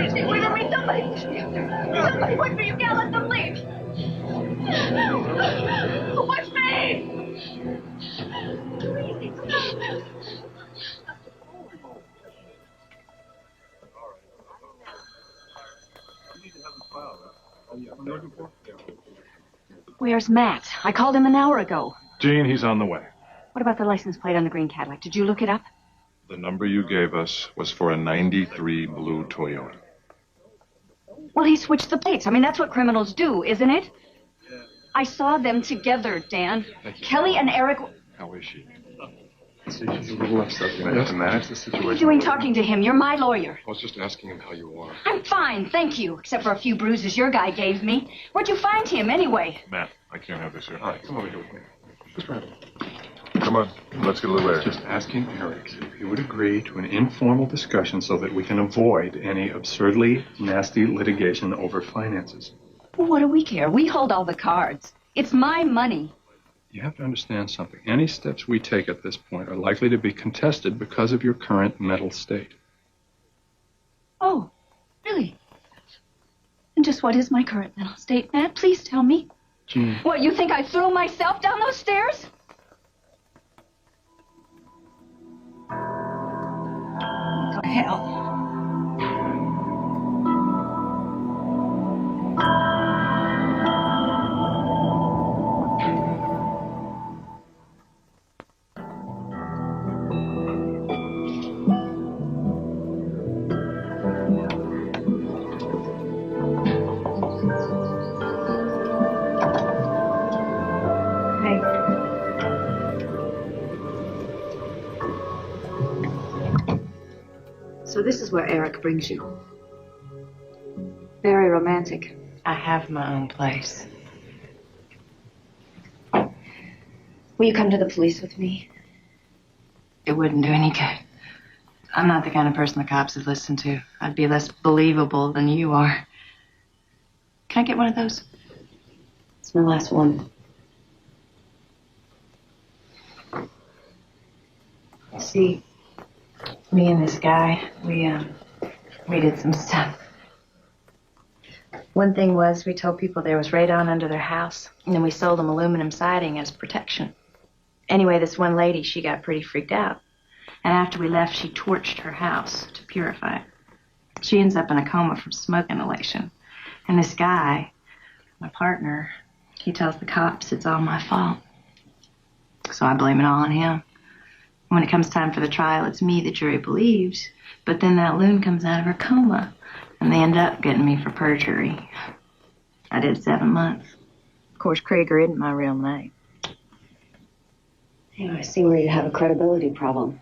Easy. Wait for me, somebody. Somebody, wait for you, gal. Let them leave. Watch me. Where's Matt? I called him an hour ago. Gene, he's on the way. What about the license plate on the green Cadillac? Did you look it up? The number you gave us was for a 93 blue Toyota. Well, he switched the plates. I mean, that's what criminals do, isn't it? I saw them together, Dan. Kelly and Eric... How is she? She's a little upset. You have to manage the situation. What are you doing talking to him? You're my lawyer. I was just asking him how you are. I'm fine, thank you. Except for a few bruises your guy gave me. Where'd you find him, anyway? Matt, I can't have this here. All right, come over here with me. Just right. Come on, let's get a little air. Just asking Eric if he would agree to an informal discussion so that we can avoid any absurdly nasty litigation over finances. Well, what do we care? We hold all the cards. It's my money. You have to understand something. Any steps we take at this point are likely to be contested because of your current mental state. Oh, really? And just what is my current mental state, Matt? Please tell me. Gene. What, you think I threw myself down those stairs? What the hell? So this is where Eric brings you. Very romantic. I have my own place. Will you come to the police with me? It wouldn't do any good. I'm not the kind of person the cops would listen to. I'd be less believable than you are. Can I get one of those? It's my last one. See, me and this guy, we did some stuff. One thing was we told people there was radon under their house, and then we sold them aluminum siding as protection. Anyway, this one lady, she got pretty freaked out. And after we left, she torched her house to purify it. She ends up in a coma from smoke inhalation. And this guy, my partner, he tells the cops it's all my fault. So I blame it all on him. When it comes time for the trial, it's me the jury believes. But then that loon comes out of her coma, and they end up getting me for perjury. I did 7 months. Of course, Krieger isn't my real name. You know, I see where you have a credibility problem.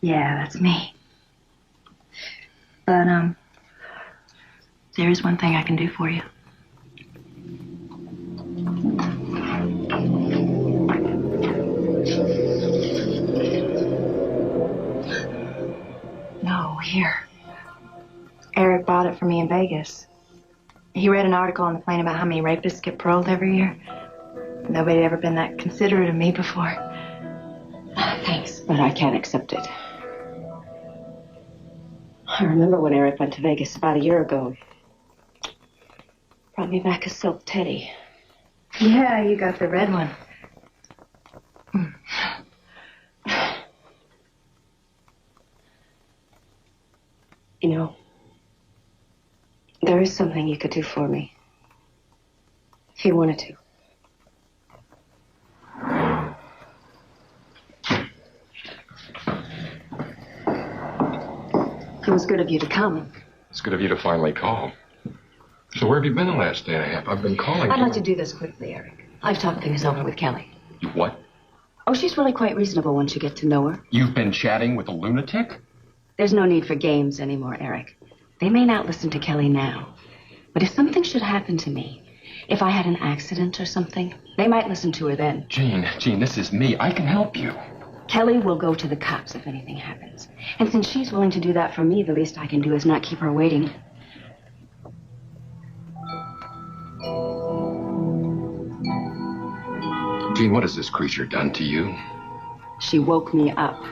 Yeah, that's me. But, there is one thing I can do for you. No, here. Eric bought it for me in Vegas. He read an article on the plane about how many rapists get paroled every year. Nobody had ever been that considerate of me before. Thanks, but I can't accept it. I remember when Eric went to Vegas about a year ago. Brought me back a silk teddy. Yeah, you got the red one. You know, there is something you could do for me. If you wanted to. It was good of you to come. It's good of you to finally call. So where have you been the last day and a half? I've been calling I'd you. like to do this quickly, Eric. I've talked things over with Kelly. You what? Oh, she's really quite reasonable once you get to know her. You've been chatting with a lunatic? There's no need for games anymore, Eric. They may not listen to Kelly now. But if something should happen to me, if I had an accident or something, they might listen to her then. Jean, this is me. I can help you. Kelly will go to the cops if anything happens. And since she's willing to do that for me, the least I can do is not keep her waiting. Jean, what has this creature done to you? She woke me up.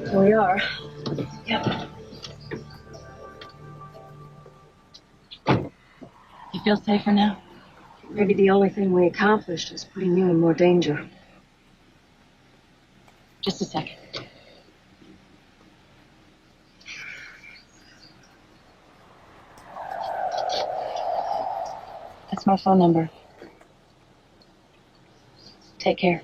Here we are. Yep. You feel safer now? Maybe the only thing we accomplished is putting you in more danger. Just a second. That's my phone number. Take care.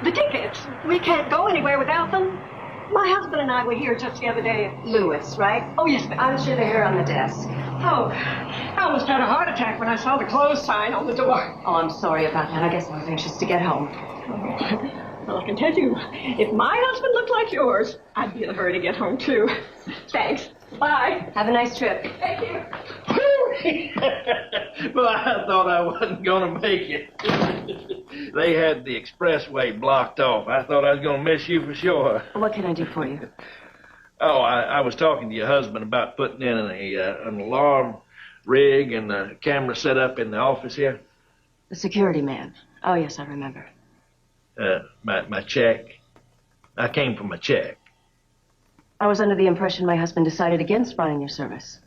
The tickets. We can't go anywhere without them. My husband and I were here just the other day. Lewis, right? Oh, yes, ma'am. I'm sure they're here on the desk. Oh, I almost had a heart attack when I saw the closed sign on the door. Oh, I'm sorry about that. I guess I was anxious to get home. Well, I can tell you, if my husband looked like yours, I'd be in a hurry to get home, too. Thanks. Bye. Have a nice trip. Thank you. Well, I thought I wasn't going to make it. They had the expressway blocked off. I thought I was going to miss you for sure. What can I do for you? Oh, I was talking to your husband about putting in an alarm rig and a camera set up in the office here. The security man. Oh, yes, I remember. My check. I came for my check. I was under the impression my husband decided against running your service.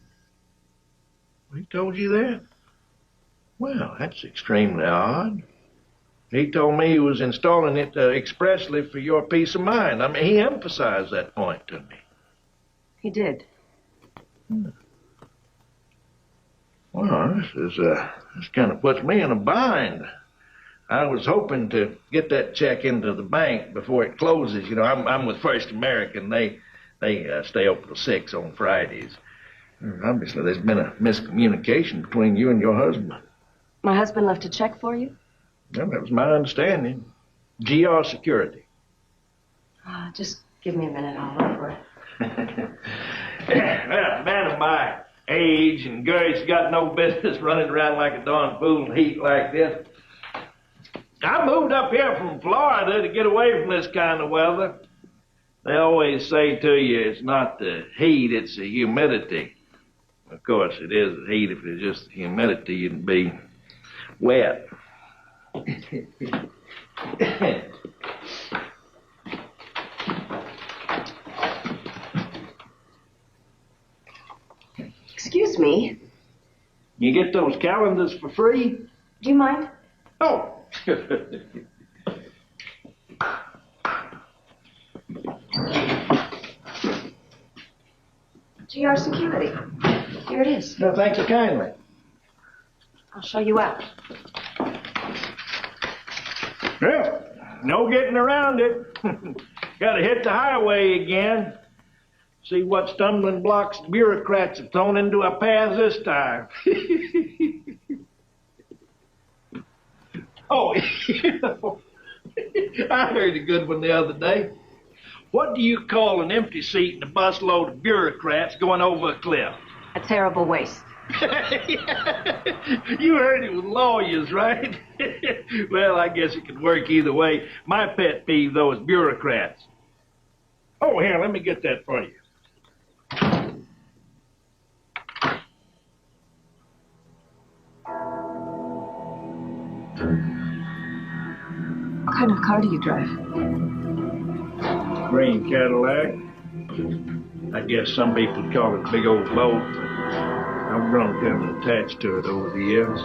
He told you that? Well, that's extremely odd. He told me he was installing it expressly for your peace of mind. I mean, he emphasized that point to me. He did. Well, this kind of puts me in a bind. I was hoping to get that check into the bank before it closes. You know, I'm with First American. They stay open till 6 on Fridays. Obviously, there's been a miscommunication between you and your husband. My husband left a check for you? Well, that was my understanding. GR Security. Just give me a minute. I'll look for it. Well, a man of my age and girth's got no business running around like a darn fool in heat like this. I moved up here from Florida to get away from this kind of weather. They always say to you, it's not the heat, it's the humidity. Of course, it is the heat. If it's just the humidity, you'd be wet. Excuse me. You get those calendars for free? Do you mind? Oh. GR security. Here it is. No, thank you kindly. I'll show you out. Well, no getting around it. Gotta hit the highway again. See what stumbling blocks bureaucrats have thrown into our paths this time. Oh, I heard a good one the other day. What do you call an empty seat in a busload of bureaucrats going over a cliff? A terrible waste. You heard it with lawyers, right? Well, I guess it could work either way. My pet peeve, though, is bureaucrats. Oh, here, let me get that for you. What kind of car do you drive? Green Cadillac. I guess some people call it a big old boat. I've grown kind of attached to it over the years.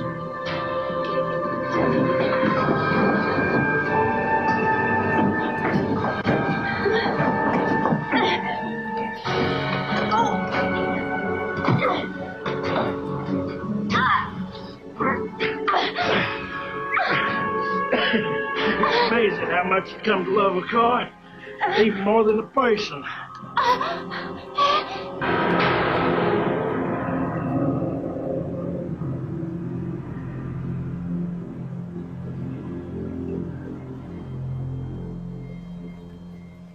It's amazing how much you come to love a car, even more than a person.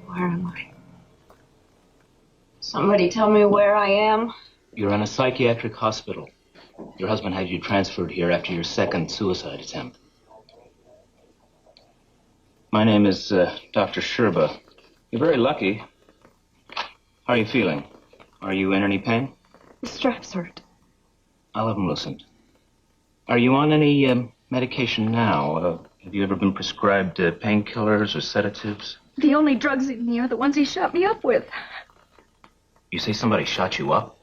Where am I? Somebody tell me where I am. You're in a psychiatric hospital. Your husband had you transferred here after your second suicide attempt. My name is Dr. Sherba. You're very lucky. How are you feeling? Are you in any pain? The straps hurt. I'll have them loosened. Are you on any medication now? Have you ever been prescribed painkillers or sedatives? The only drugs in me are the ones he shot me up with. You say somebody shot you up?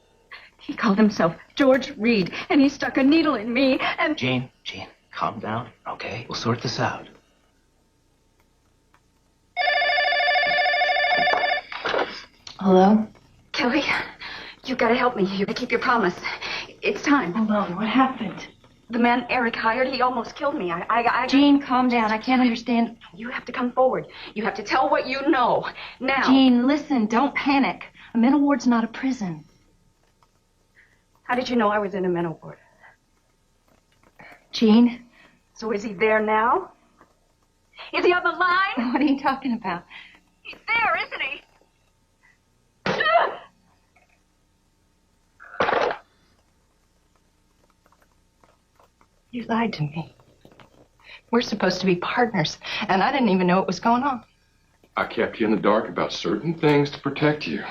He called himself George Reed, and he stuck a needle in me, and... Jean, calm down, okay? We'll sort this out. Hello? Kelly, you gotta help me. You gotta keep your promise. It's time. Hold on, what happened? The man Eric hired, he almost killed me. Jean, calm down. I can't understand. You have to come forward. You have to tell what you know. Now. Jean, listen, don't panic. A mental ward's not a prison. How did you know I was in a mental ward? Jean? So is he there now? Is he on the line? What are you talking about? He's there, isn't he? You lied to me. We're supposed to be partners, and I didn't even know what was going on. I kept you in the dark about certain things to protect you.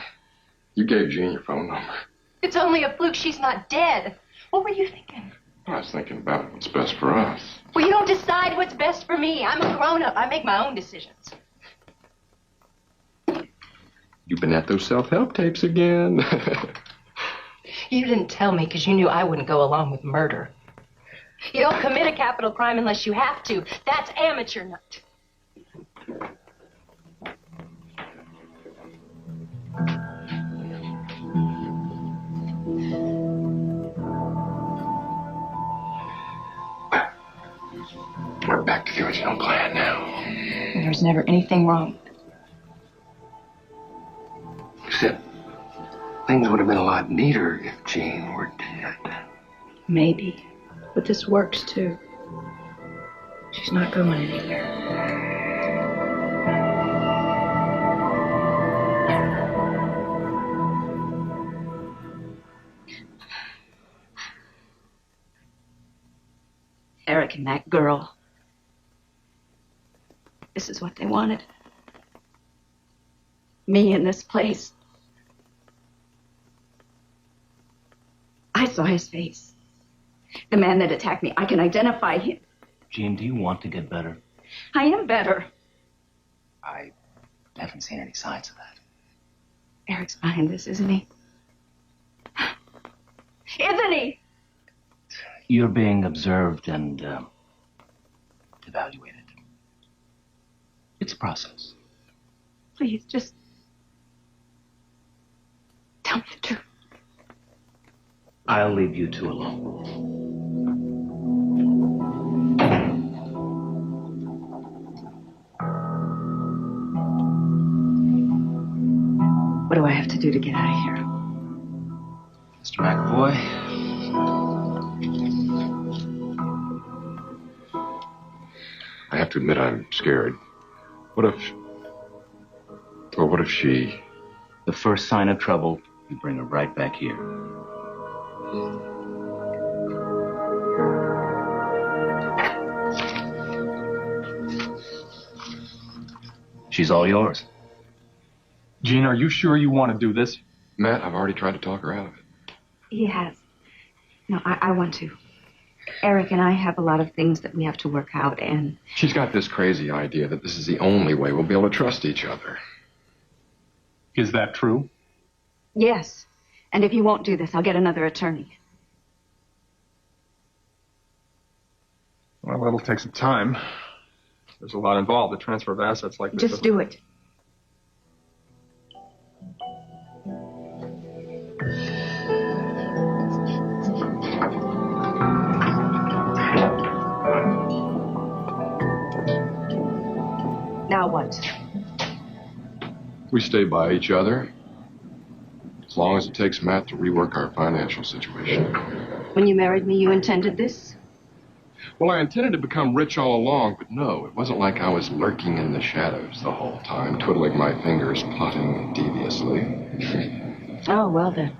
You gave Jean your phone number. It's only a fluke. She's not dead. What were you thinking? I was thinking about what's best for us. Well, you don't decide what's best for me. I'm a grown-up. I make my own decisions. You've been at those self-help tapes again. You didn't tell me because you knew I wouldn't go along with murder. You don't commit a capital crime unless you have to. That's amateur nut. We're back to the original plan now. There was never anything wrong. Except things would have been a lot neater if Jean were dead. Maybe. But this works, too. She's not going anywhere. Eric and that girl. This is what they wanted. Me in this place. I saw his face. The man that attacked me. I can identify him. Jean, do you want to get better? I am better. I haven't seen any signs of that. Eric's behind this, isn't he? Isn't he? You're being observed and evaluated. It's a process. Please, just tell me the truth. I'll leave you two alone. What do I have to do to get out of here? Mr. McAvoy? I have to admit I'm scared. What if she... The first sign of trouble, you bring her right back here. She's all yours. Gene, are you sure you want to do this? Matt, I've already tried to talk her out of it. He has. No, I want to. Eric and I have a lot of things that we have to work out, and... She's got this crazy idea that this is the only way we'll be able to trust each other. Is that true? Yes. And if you won't do this, I'll get another attorney. Well, that'll take some time. There's a lot involved. The transfer of assets like this. Just do it. Now what? We stay by each other. As long as it takes Matt to rework our financial situation. When you married me, you intended this? Well, I intended to become rich all along, but no, it wasn't like I was lurking in the shadows the whole time, twiddling my fingers, plotting deviously. Oh, well then.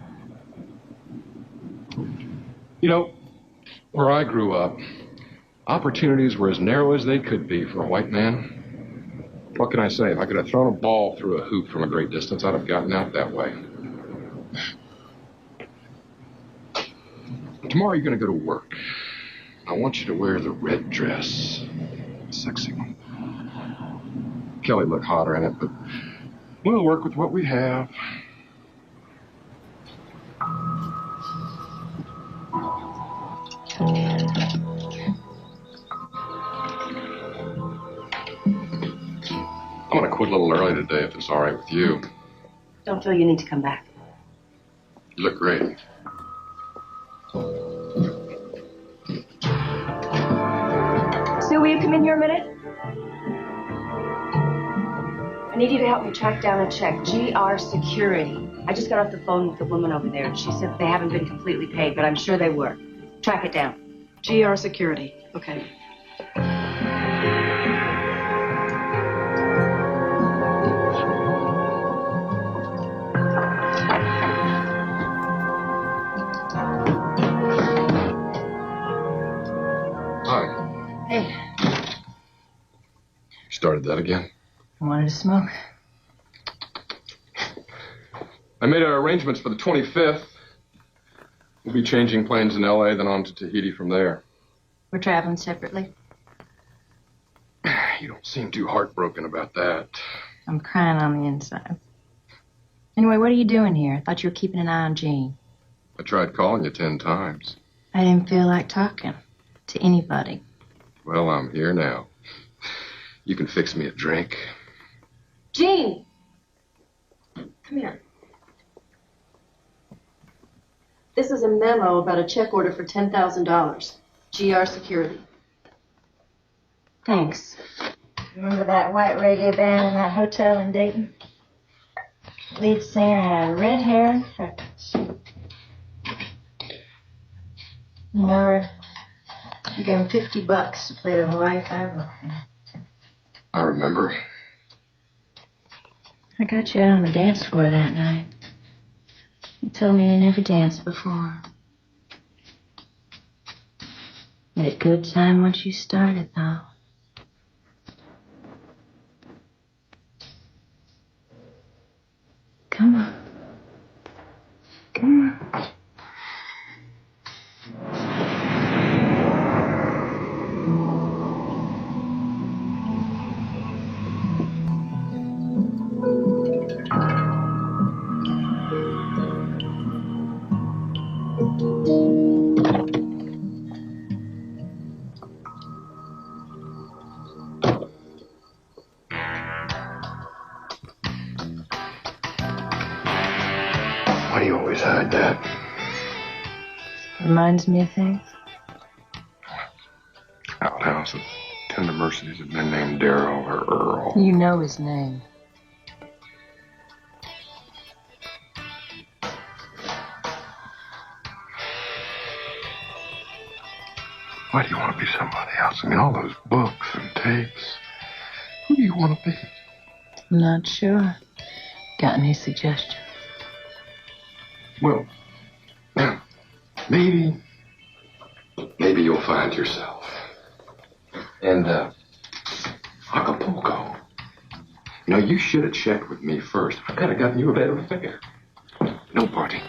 You know, where I grew up, opportunities were as narrow as they could be for a white man. What can I say? If I could have thrown a ball through a hoop from a great distance, I'd have gotten out that way. Tomorrow you're going to go to work. I want you to wear the red dress. Sexy one. Kelly looked hotter in it, but we'll work with what we have. I'm going to quit a little early today if it's all right with you. Don't feel you need to come back. You look great. Sue, will you come in here a minute? I need you to help me track down a check. GR Security. I just got off the phone with the woman over there. She said they haven't been completely paid, but I'm sure they were. Track it down. GR Security. Okay. Hi. Hey, You started that again? I wanted to smoke. I made our arrangements for the 25th. We'll be changing planes in L.A., then on to Tahiti from there. We're traveling separately. You don't seem too heartbroken about that. I'm crying on the inside. Anyway, what are you doing here? I thought you were keeping an eye on Jean. I tried calling you 10 times. I didn't feel like talking to anybody. Well, I'm here now. You can fix me a drink. Jean! Come here. This is a memo about a check order for $10,000. GR Security. Thanks. Remember that white reggae band in that hotel in Dayton? Lead singer had red hair and freckles. Remember, you gave him $50 to play the Hawaii Five-O. I remember. I got you out on the dance floor that night. You told me you never danced before. You had a good time once you started, though. Come on. Come on. Why do you always hide that? Reminds me of things. Outhouse and Tender Mercies have been named Darrow or Earl. You know his name. Why do you want to be somebody else? I mean, all those books and tapes. Who do you want to be? I'm not sure. Got any suggestions? Well, maybe you'll find yourself. And, Acapulco. You know, you should have checked with me first. I could have gotten you a better fare. Nobody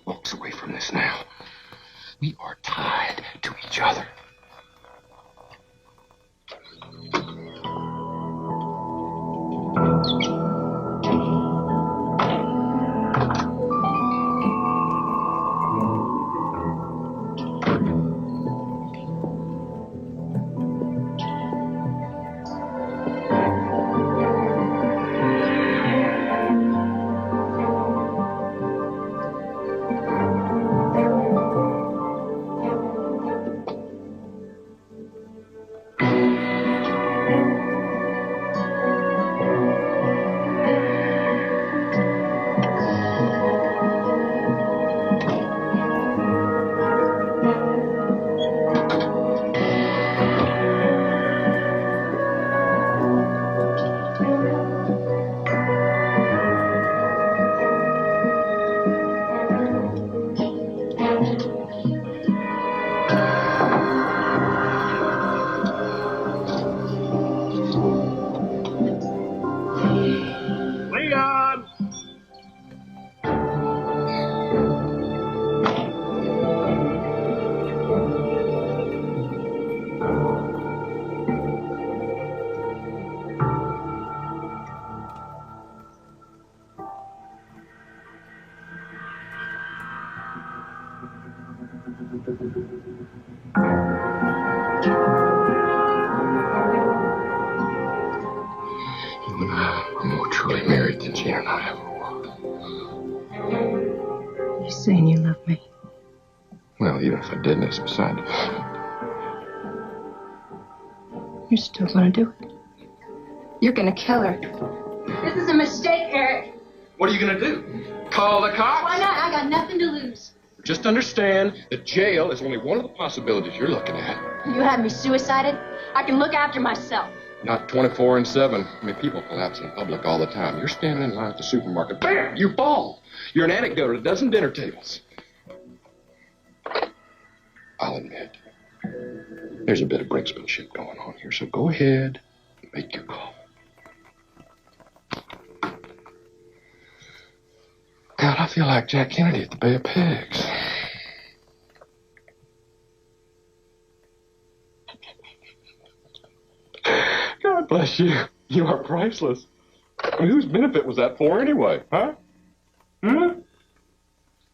walks away from this now. We are tied to each other. Leon! You and I are more truly married than Gene and I ever were. You're saying you love me. Well, even if I didn't, it's beside the point. You're still gonna do it. You're gonna kill her. This is a mistake, Eric. What are you gonna do? Call the cops? Why not? I got nothing to lose. Just understand that jail is only one of the possibilities you're looking at. You have me suicided? I can look after myself. Not 24/7. I mean, people collapse in public all the time. You're standing in line at the supermarket. Bam! You fall. You're an anecdote at a dozen dinner tables. I'll admit, there's a bit of brinksmanship going on here, so go ahead and make your call. God, I feel like Jack Kennedy at the Bay of Pigs. God bless you. You are priceless. I mean, whose benefit was that for anyway, huh?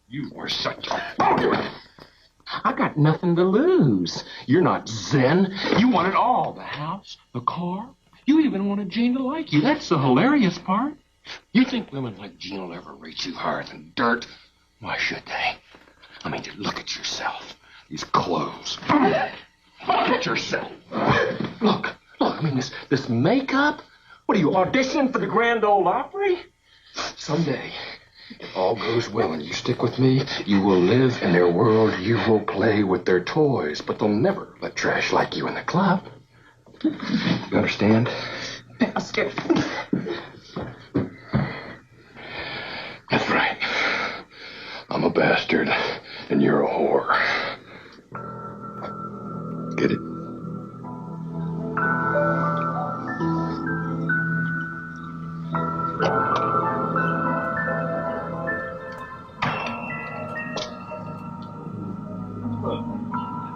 You are such a... I got nothing to lose. You're not Zen. You want it all. The house, the car. You even wanted Gene to like you. That's the hilarious part. You think women like Gene will ever rate you higher than dirt? Why should they? I mean, look at yourself. These clothes. Look at yourself. Look, I mean, this makeup. What are you, auditioning for the Grand Ole Opry? Someday, if all goes well and you stick with me, you will live in their world. You will play with their toys, but they'll never let trash like you in the club. You understand? Basket. That's right. I'm a bastard, and you're a whore. Get it?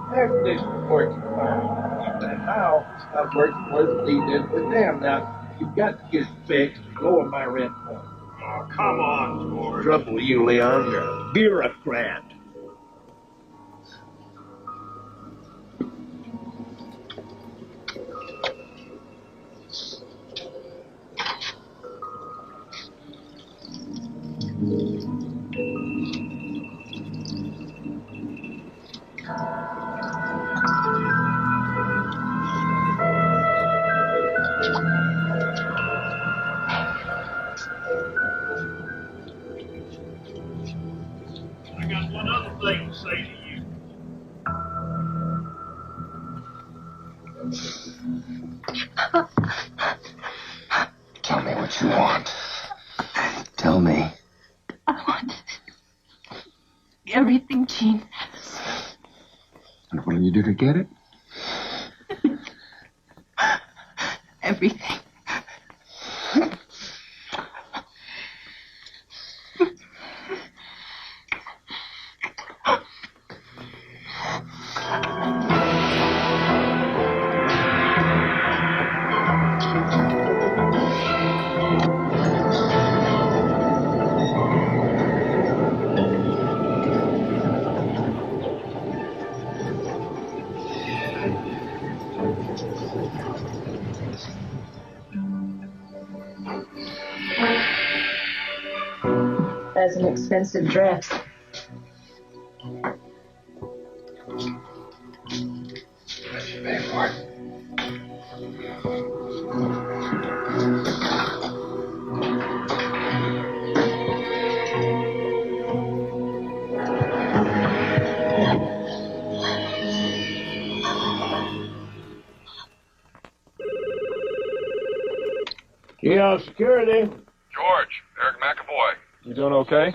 After this working fine, the house stopped working for the lead in with them. Now, you've got to get it fixed to lower my rent point. Oh, come on, George. Trouble with you, Leon, you're a bureaucrat. what you want. Tell me. I want everything Jean has. And what will you do to get it? Everything. That's an expensive dress. I should pay for it. Yeah, security. George, Eric McAvoy. You doing okay?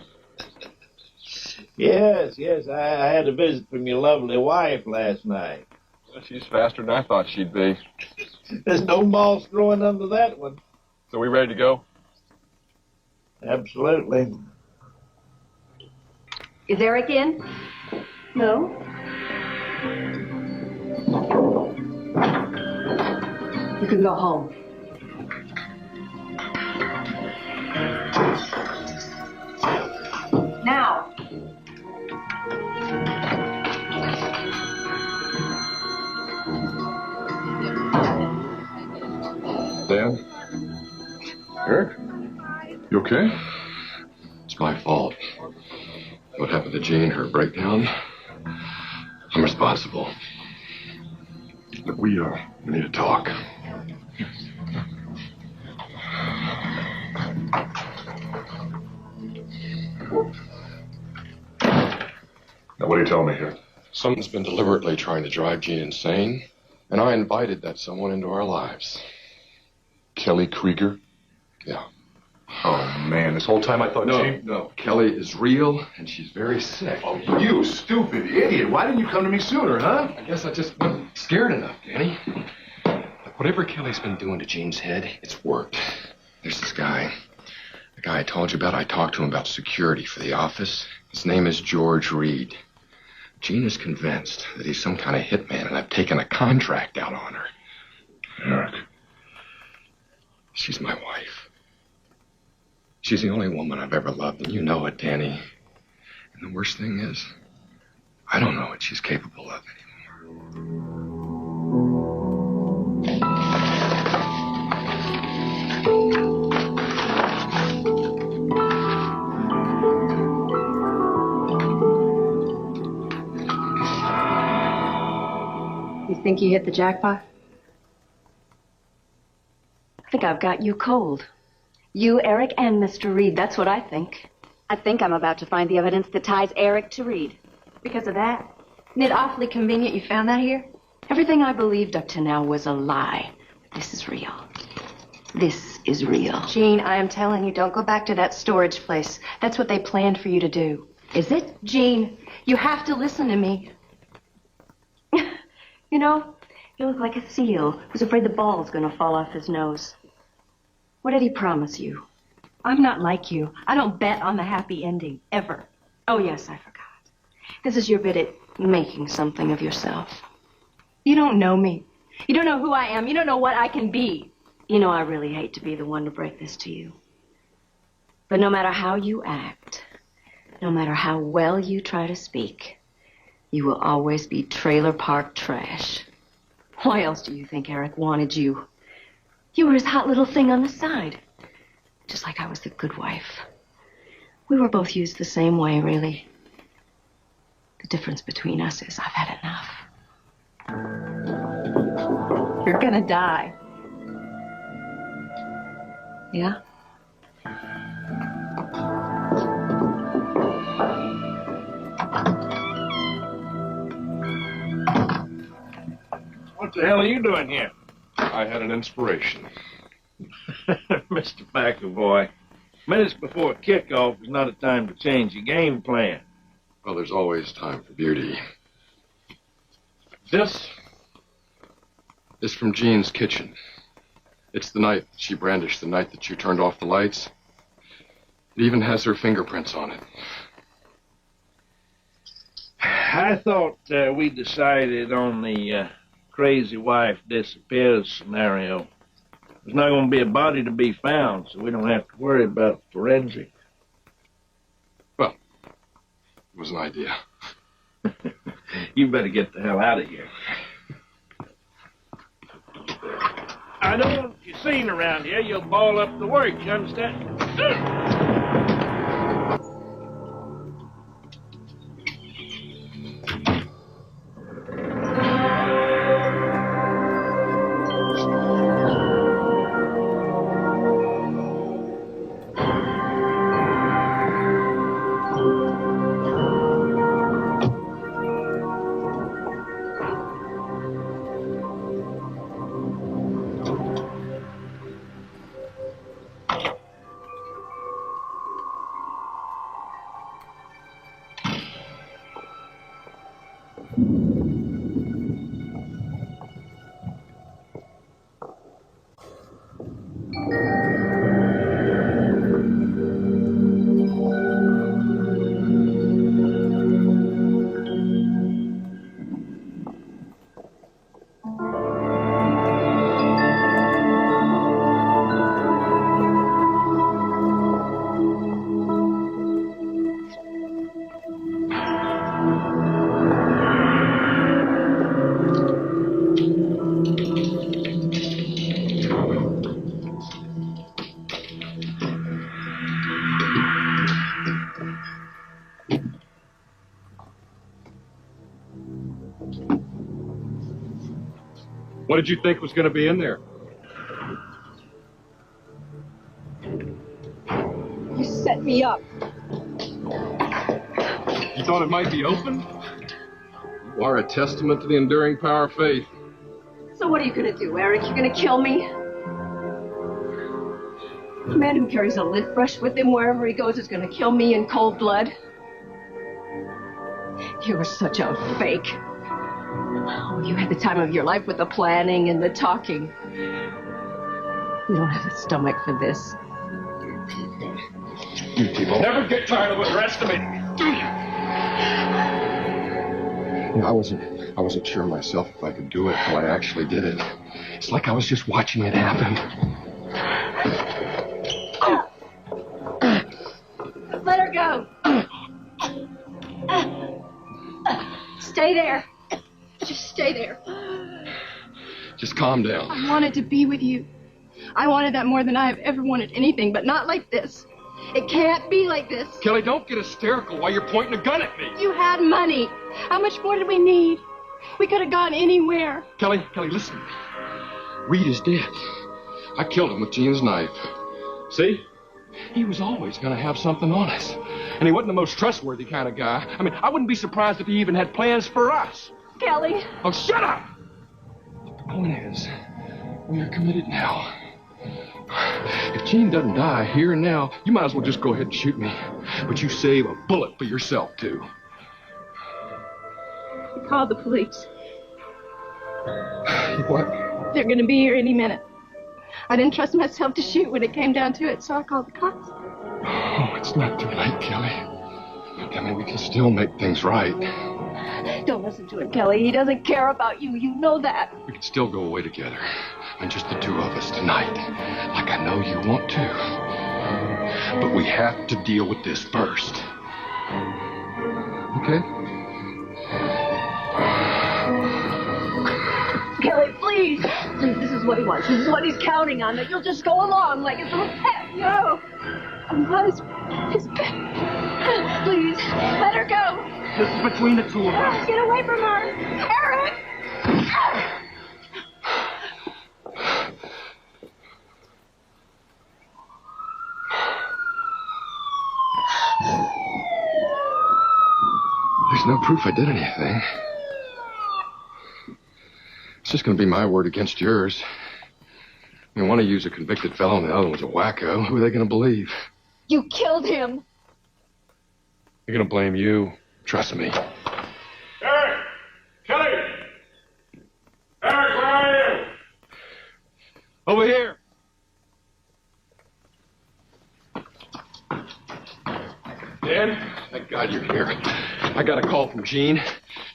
Yes, I had a visit from your lovely wife last night. Well, she's faster than I thought she'd be. There's no balls throwing under that one. So we ready to go? Absolutely. Is Eric in? No. You can go home. Now. Dan? Eric? You okay? It's my fault. What happened to Jean, her breakdown? I'm responsible. Look, we need to talk. Now, what are you telling me here? Someone's been deliberately trying to drive Jean insane, and I invited that someone into our lives. Kelly Krieger? Yeah. Oh, man, this whole time I thought Jean... No, Kelly is real, and she's very sick. Oh, you stupid idiot. Why didn't you come to me sooner, huh? I guess I just wasn't scared enough, Danny. Look, whatever Kelly's been doing to Jean's head, it's worked. There's this guy. The guy I told you about, I talked to him about security for the office. His name is George Reed. Jean is convinced that he's some kind of hitman, and I've taken a contract out on her. Eric. She's my wife. She's the only woman I've ever loved, and you know it, Danny. And the worst thing is, I don't know what she's capable of anymore. You think you hit the jackpot? I think I've got you cold. You, Eric, and Mr. Reed. That's what I think. I think I'm about to find the evidence that ties Eric to Reed. Because of that. Isn't it awfully convenient you found that here? Everything I believed up to now was a lie. This is real. This is real. Jean, I am telling you, don't go back to that storage place. That's what they planned for you to do. Is it? Jean, you have to listen to me. You know, you look like a seal who's afraid the ball's going to fall off his nose. What did he promise you? I'm not like you. I don't bet on the happy ending, ever. Oh, yes, I forgot. This is your bit at making something of yourself. You don't know me. You don't know who I am. You don't know what I can be. You know, I really hate to be the one to break this to you. But no matter how you act, no matter how well you try to speak, you will always be trailer park trash. Why else do you think Eric wanted you? You were his hot little thing on the side. Just like I was the good wife. We were both used the same way, really. The difference between us is I've had enough. You're gonna die. Yeah? What the hell are you doing here? I had an inspiration. Mr. McAvoy, minutes before kickoff is not a time to change your game plan. Well, there's always time for beauty. This is from Jean's kitchen. It's the knife that she brandished the night that you turned off the lights. It even has her fingerprints on it. I thought we decided on the crazy wife disappears scenario. There's not going to be a body to be found, so we don't have to worry about forensic. Well, it was an idea. You better get the hell out of here. I don't want you seen around here. You'll ball up the work, you understand? What did you think was going to be in there? You set me up. You thought it might be open? You are a testament to the enduring power of faith. So what are you gonna do, Eric? You gonna kill me? A man who carries a lint brush with him wherever he goes is gonna kill me in cold blood. You were such a fake. Oh, you had the time of your life with the planning and the talking. You don't have the stomach for this. You people never get tired of underestimating me. You know, I wasn't sure myself if I could do it until I actually did it. It's like I was just watching it happen. Let her go. Stay there. Just stay there. Just calm down. I wanted to be with you. I wanted that more than I have ever wanted anything, but not like this. It can't be like this. Kelly, don't get hysterical while you're pointing a gun at me. You had money. How much more did we need? We could have gone anywhere. Kelly, listen to me. Reed is dead. I killed him with Jean's knife. See? He was always going to have something on us. And he wasn't the most trustworthy kind of guy. I mean, I wouldn't be surprised if he even had plans for us. Kelly. Oh, shut up! The point is, we are committed now. If Jean doesn't die here and now, you might as well just go ahead and shoot me. But you save a bullet for yourself, too. Call the police. What? They're going to be here any minute. I didn't trust myself to shoot when it came down to it, so I called the cops. Oh, it's not too late, Kelly. I mean, we can still make things right. Don't listen to him, Kelly. He doesn't care about you. You know that. We can still go away together. And just the two of us tonight. Like I know you want to. But we have to deal with this first. Okay? Kelly, please. Please, this is what he wants. This is what he's counting on. That you'll just go along like it's a pet, you know. His pet. Please, let her go. This is between the two of us. Get away from her. Eric! There's no proof I did anything. It's just going to be my word against yours. They want to use a convicted fellow and the other one's a wacko. Who are they going to believe? You killed him. They're going to blame you. Trust me. Eric! Kelly! Eric, where are you? Over here. Dan, thank God you're here. I got a call from Jean.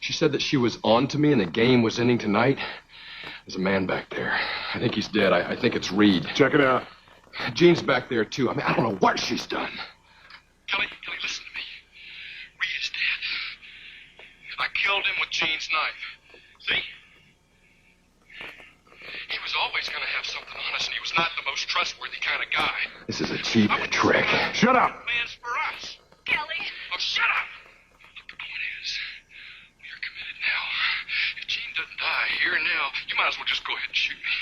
She said that she was on to me and the game was ending tonight. There's a man back there. I think he's dead. I think it's Reed. Check it out. Jean's back there, too. I mean, I don't know what she's done. Kelly, listen to me. Reed is dead. I killed him with Jean's knife. See? He was always going to have something on us, and he was not the most trustworthy kind of guy. This is a cheap trick. Shut up. Man's for us. Kelly. Oh, shut up! Look, the point is, you're committed now. If Jean doesn't die here and now, you might as well just go ahead and shoot me.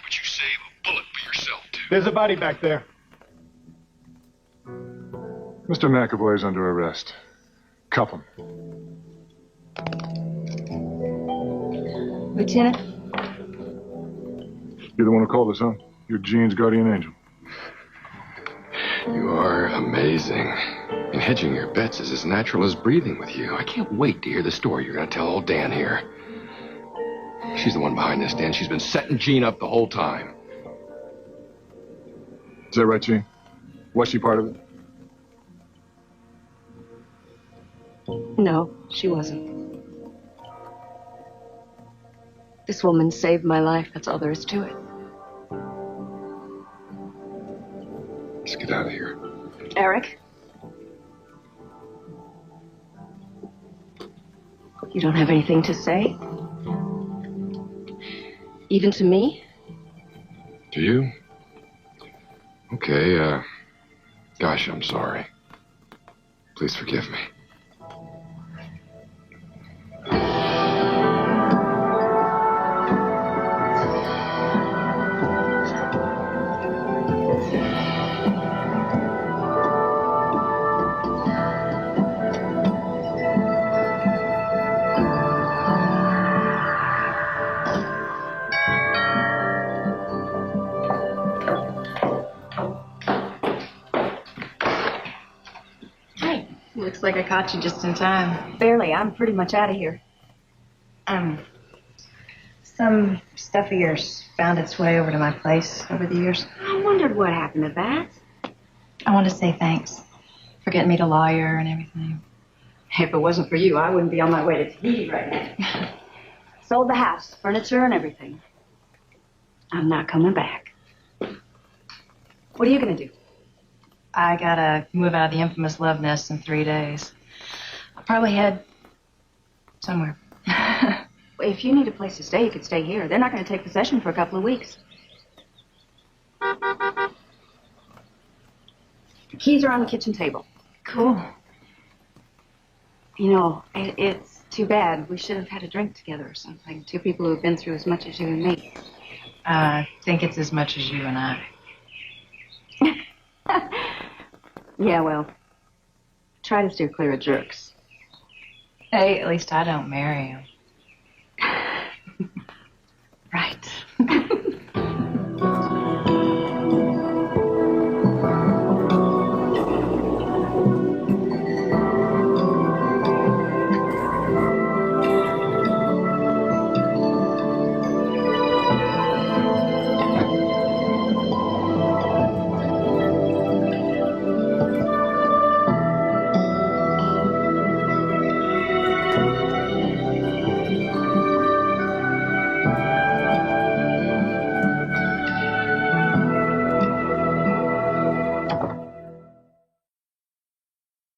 But you save a bullet for yourself, too. There's a body back there. Mr. McAvoy's under arrest. Cuff him. Lieutenant? You're the one who called us, huh? You're Jean's guardian angel. You are amazing. And hedging your bets is as natural as breathing with you. I can't wait to hear the story you're going to tell old Dan here. She's the one behind this, Dan. She's been setting Jean up the whole time. Is that right, Jean? Was she part of it? No, she wasn't. This woman saved my life. That's all there is to it. Let's get out of here. Eric? You don't have anything to say? Even to me? To you? Okay, gosh, I'm sorry. Please forgive me. Looks like I caught you just in time. Barely. I'm pretty much out of here. Some stuff of yours found its way over to my place over the years. I wondered what happened to that. I want to say thanks for getting me to lawyer and everything. If it wasn't for you, I wouldn't be on my way to Tahiti right now. Sold the house, furniture, and everything. I'm not coming back. What are you going to do? I gotta move out of the infamous love nest in 3 days. I'll probably head somewhere. If you need a place to stay, you could stay here. They're not going to take possession for a couple of weeks. The keys are on the kitchen table. Cool. You know, it's too bad. We should have had a drink together or something. Two people who have been through as much as you and me. I think it's as much as you and I. Yeah, well, try to steer clear of jerks. Hey, at least I don't marry him.